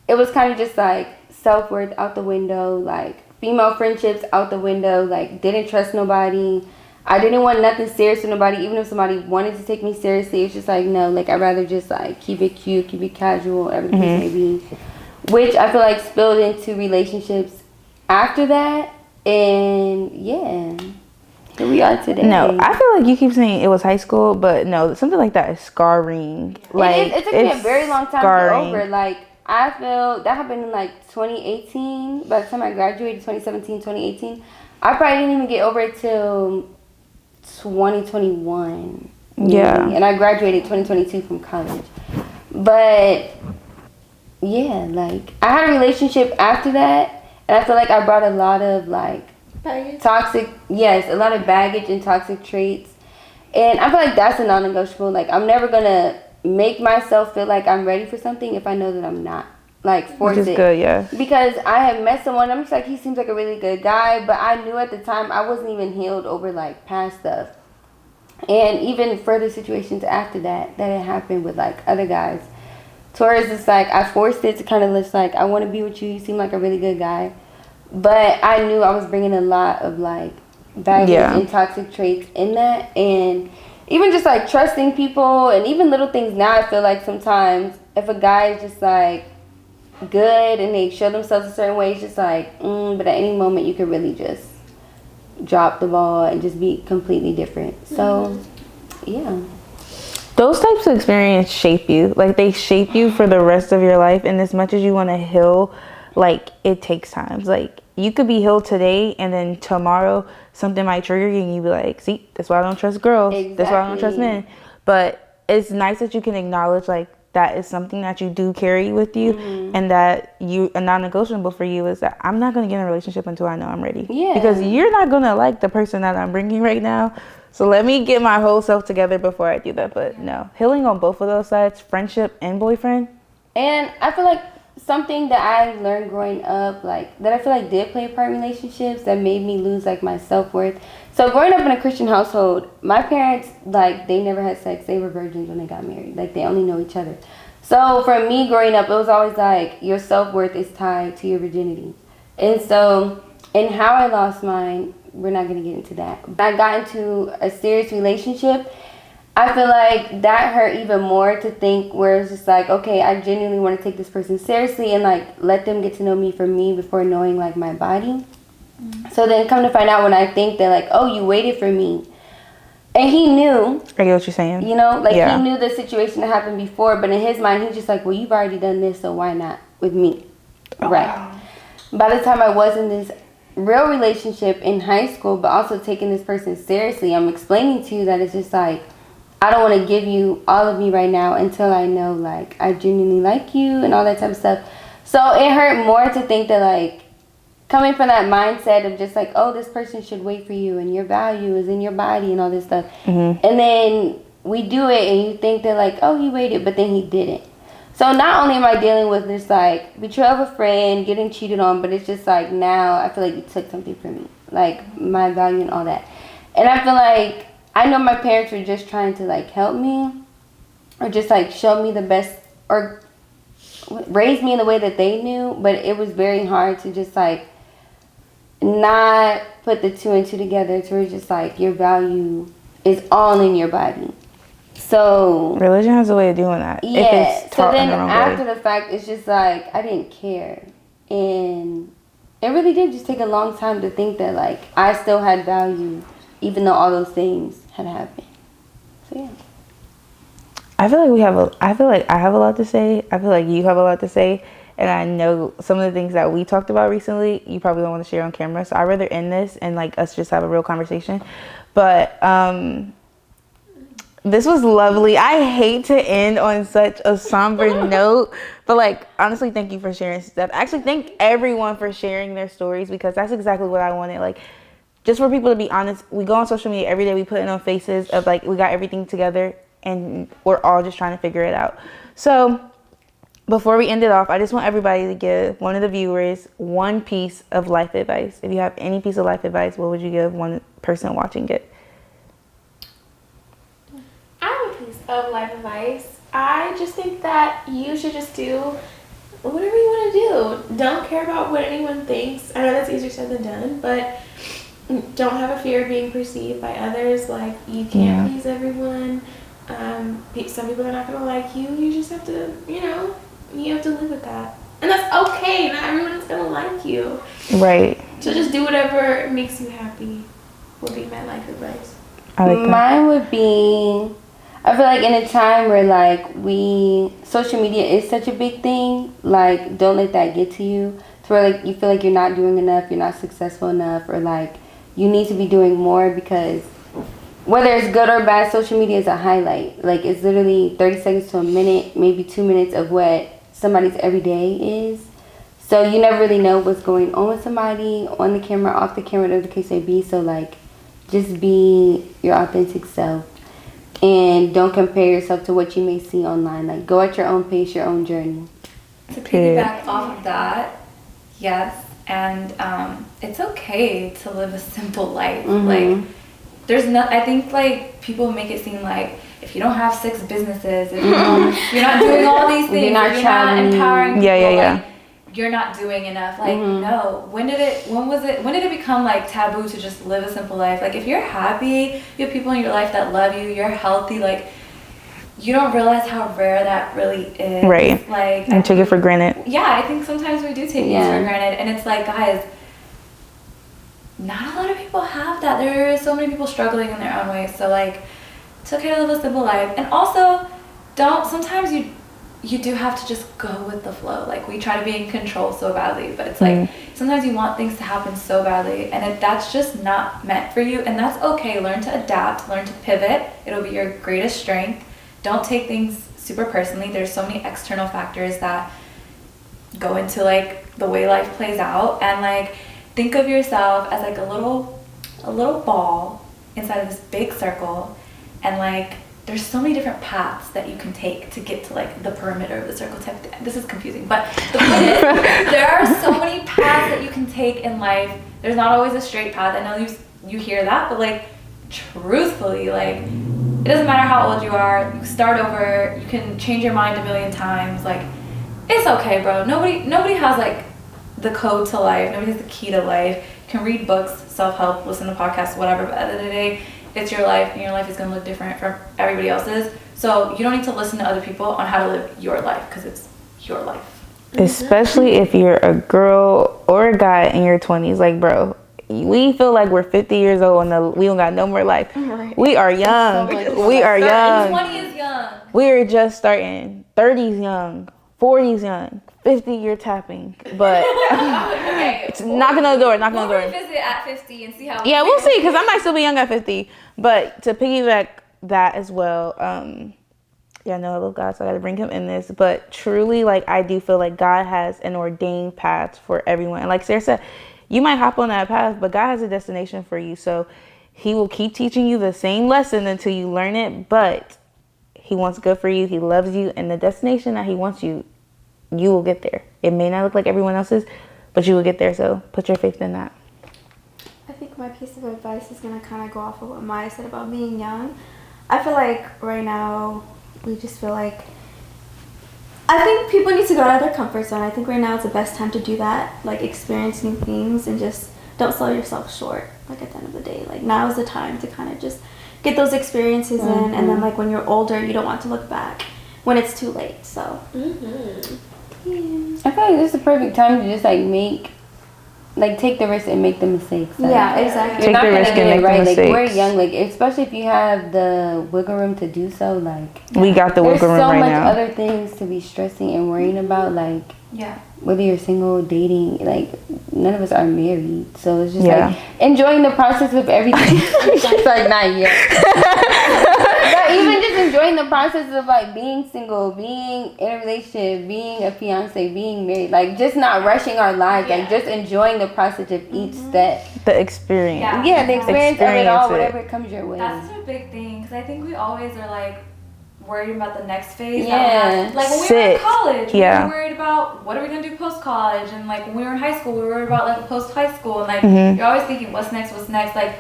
it was kind of just like self-worth out the window, like female friendships out the window, like didn't trust nobody. I didn't want nothing serious with nobody. Even if somebody wanted to take me seriously, it's just like, no, like I'd rather just like keep it cute, keep it casual, whatever the case may be. Which I feel like spilled into relationships after that. And yeah, here we are today. No, I feel like you keep saying it was high school, but no, something like that is scarring. Like, it took me a very long time to get over. Like, I feel that happened in like 2018. By the time I graduated, 2017, 2018, I probably didn't even get over it till 2021. Yeah. And I graduated 2022 from college. But yeah, like I had a relationship after that, and I feel like I brought a lot of like toxic, a lot of baggage and toxic traits. And I feel like that's a non-negotiable. Like, I'm never gonna make myself feel like I'm ready for something if I know that I'm not. Like, force it. Which is good, yeah. Because I have met someone, I'm just like, he seems like a really good guy, but I knew at the time I wasn't even healed over like past stuff. And even further situations after that had happened with like other guys. Towards it's like, I forced it to kind of just like, I want to be with you, you seem like a really good guy. But I knew I was bringing a lot of like baggage and toxic traits in that. And even just like trusting people and even little things now, I feel like sometimes if a guy is just like good and they show themselves a certain way, it's just like, but at any moment you could really just drop the ball and just be completely different. So, yeah. Those types of experience shape you. Like, they shape you for the rest of your life. And as much as you want to heal, like, it takes time. Like, you could be healed today, and then tomorrow something might trigger you, and you be like, see, that's why I don't trust girls. Exactly. That's why I don't trust men. But it's nice that you can acknowledge, like, that is something that you do carry with you, and that a non-negotiable for you is that I'm not going to get in a relationship until I know I'm ready. Yeah. Because you're not going to like the person that I'm bringing right now. So let me get my whole self together before I do that. But no, healing on both of those sides, friendship and boyfriend. And I feel like something that I learned growing up, like, that I feel like did play a part in relationships that made me lose, like, my self-worth. So growing up in a Christian household, my parents, like, they never had sex. They were virgins when they got married. Like, they only know each other. So for me growing up, it was always like, your self-worth is tied to your virginity. And so, and how I lost mine, we're not going to get into that. I got into a serious relationship. I feel like that hurt even more to think, where it's just like, okay, I genuinely want to take this person seriously and like let them get to know me for me before knowing like my body. So then come to find out when I think that like, oh, you waited for me. And he knew. I get what you're saying. You know, like Yeah. he knew the situation that happened before, but in his mind, he's just like, well, you've already done this, so why not with me? Right. By the time I was in this real relationship in high school, but also taking this person seriously, I'm explaining to you that it's just like, I don't want to give you all of me right now until I know, like, I genuinely like you and all that type of stuff. So it hurt more to think that, like, coming from that mindset of just like, oh, this person should wait for you and your value is in your body and all this stuff. And then we do it and you think that like, oh, he waited, but then he didn't. So not only am I dealing with this like betrayal of a friend, getting cheated on, but it's just like now I feel like you took something from me, like my value and all that. And I feel like I know my parents were just trying to like help me or just like show me the best or raise me in the way that they knew, but it was very hard to just like not put the two and two together to where it's just like your value is all in your body. So religion has a way of doing that. yeah. If it's taught So then in the wrong after way. the fact, it's just like I didn't care, and it really did just take a long time to think that like I still had value, even though all those things had happened. So yeah. I feel like I feel like I have a lot to say. I feel like you have a lot to say. And I know some of the things that we talked about recently, you probably don't want to share on camera. So I'd rather end this and like us just have a real conversation. But this was lovely. I hate to end on such a somber note. But like, honestly, thank you for sharing stuff. Actually, thank everyone for sharing their stories because that's exactly what I wanted. Like, just for people to be honest, we go on social media every day. We put it on faces of like, we got everything together and we're all just trying to figure it out. So before we end it off, I just want everybody to give one of the viewers one piece of life advice. If you have any piece of life advice, what would you give one person watching it? I have a piece of life advice. I just think that you should just do whatever you want to do. Don't care about what anyone thinks. I know that's easier said than done, but don't have a fear of being perceived by others. Like, you can't please everyone. Some people are not going to like you. You just have to, you have to live with that. And that's okay. Not everyone is going to like you. Right. So just do whatever makes you happy would be my life advice. I like that. Mine would be, I feel like in a time where like social media is such a big thing, like don't let that get to you. To where like you feel like you're not doing enough, you're not successful enough, or like you need to be doing more because whether it's good or bad, social media is a highlight. Like it's literally 30 seconds to a minute, maybe 2 minutes of what somebody's everyday is. So you never really know what's going on with somebody on the camera, off the camera, whatever the case may be. So like just be your authentic self and don't compare yourself to what you may see online. Like go at your own pace, your own journey. To piggyback off of that, yes, and it's okay to live a simple life. Like there's I think like people make it seem like if you don't have 6 businesses, if you're not doing all these things, you're not empowering people, like, you're not doing enough. Like no, when did it become like taboo to just live a simple life? Like if you're happy, you have people in your life that love you, you're healthy, like you don't realize how rare that really is. Right. Like and take it for granted. Yeah, I think sometimes we do take things for granted, and it's like, guys, not a lot of people have that. There are so many people struggling in their own ways. So like, it's okay to live a simple life. And also, sometimes you do have to just go with the flow. Like we try to be in control so badly, but it's like, sometimes you want things to happen so badly and that's just not meant for you. And that's okay. Learn to adapt, learn to pivot. It'll be your greatest strength. Don't take things super personally. There's so many external factors that go into like the way life plays out, and like, think of yourself as like a little ball inside of this big circle, and like there's so many different paths that you can take to get to like the perimeter of the circle type thing. This is confusing, but the point is there are so many paths that you can take in life. There's not always a straight path. I know you hear that, but like truthfully, like it doesn't matter how old you are, you start over, you can change your mind a million times. Like it's okay, bro. Nobody has like the code to life. Nobody has the key to life. You can read books, self-help, listen to podcasts, whatever, but at the end of the day, it's your life, and your life is going to look different from everybody else's. So you don't need to listen to other people on how to live your life, because it's your life. Especially if you're a girl or a guy in your 20s. Like, bro, we feel like we're 50 years old and we don't got no more life. Right. We are young. We are young. 20 is young. We are just starting. 30's young. 40's young. 50 you're tapping. But it's knocking on the door. Knocking on the We'll door. revisit at 50 and see how. Yeah, we'll see. Because I might still be young at 50. But to piggyback that as well, yeah, I know I love God, so I got to bring him in this. But truly, like, I do feel like God has an ordained path for everyone. And like Sarah said, you might hop on that path, but God has a destination for you. So he will keep teaching you the same lesson until you learn it. But he wants good for you. He loves you. And the destination that he wants you, you will get there. It may not look like everyone else's, but you will get there. So put your faith in that. I think my piece of advice is going to kind of go off of what Maya said about being young. I feel like right now, we just feel like, I think people need to go out of their comfort zone. I think right now is the best time to do that, like experience new things and just don't sell yourself short. Like at the end of the day, like now is the time to kind of just get those experiences in, and then like when you're older, you don't want to look back when it's too late. So I feel like this is the perfect time to just take the risk and make the mistakes. Like, yeah, exactly. Take you're not the gonna risk get and it make the right. Like we're mistakes. young, like especially if you have the wiggle room to do so. Like We got the there's wiggle room so right much now. other things to be stressing and worrying about. Like Yeah. whether you're single, dating, like none of us are married, so it's just Yeah. like enjoying the process of everything. It's like not yet. But even just enjoying the process of like being single, being in a relationship, being a fiance, being married, like just not rushing our lives, like just enjoying the process of each step. The experience. Yeah, the experience of it all, Experience it. whatever comes your way. That's such a big thing because I think we always are like worried about the next phase. Yeah. Like when we were in Sit. college, Yeah. we were worried about what are we gonna do post college, and like when we were in high school, we were worried about like post high school, and like you're always thinking what's next, what's next. Like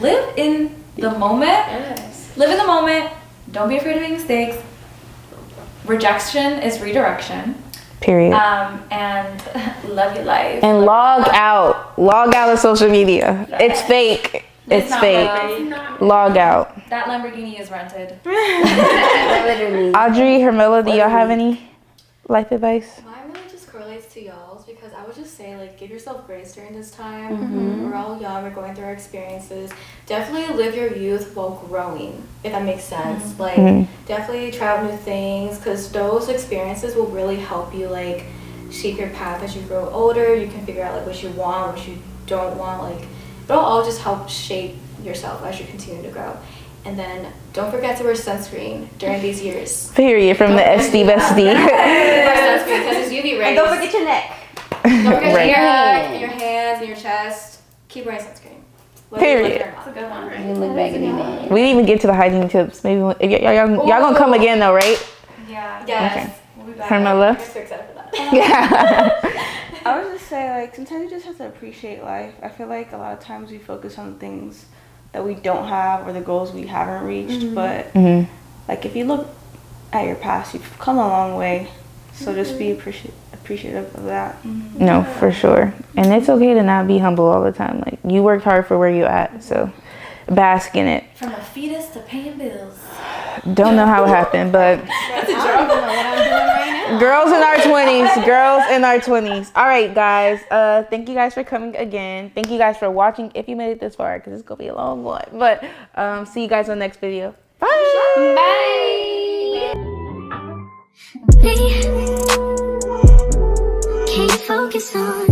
live in the moment. Yes. Live in the moment. Don't be afraid of making mistakes. Rejection is redirection. Period. And love your life. And log out. Log out of social media. It's fake. It's not fake. real. Log out. That Lamborghini is rented. Literally. Audrey, Hermela, do y'all have any life advice? Mine really just correlates to y'all's because I would just say, like, give yourself grace during this time. We're all young, we're going through our experiences. Definitely live your youth while growing, if that makes sense. Like, definitely try out new things because those experiences will really help you, like, shape your path as you grow older. You can figure out, like, what you want, what you don't want. Like, it'll all just help shape yourself as you continue to grow. And then don't forget to wear sunscreen during these years. Period. From the SD bestie. Wear sunscreen because it's UV rays. And don't forget your neck. Don't forget Right. your neck, your hands, and your chest. Keep wearing sunscreen. Whether you like it or not. That's a good one, right? You look back at it. We didn't even get to the hygiene tips. Maybe if y'all gonna come again though, right? Yeah. Yes. We'll be back. Hermela. I'm so excited for that. Yeah. I would just say, like, sometimes you just have to appreciate life. I feel like a lot of times we focus on things that we don't have or the goals we haven't reached. But, like, if you look at your past, you've come a long way. So just be appreciative of that. No, for sure. And it's okay to not be humble all the time. Like, you worked hard for where you're at, so bask in it. From a fetus to paying bills. Don't know how it happened, but girls in our 20s. Girls in our 20s. All right, guys. Thank you guys for coming again. Thank you guys for watching. If you made it this far, because it's gonna be a long one. But see you guys on the next video. Bye. Bye. Can't focus on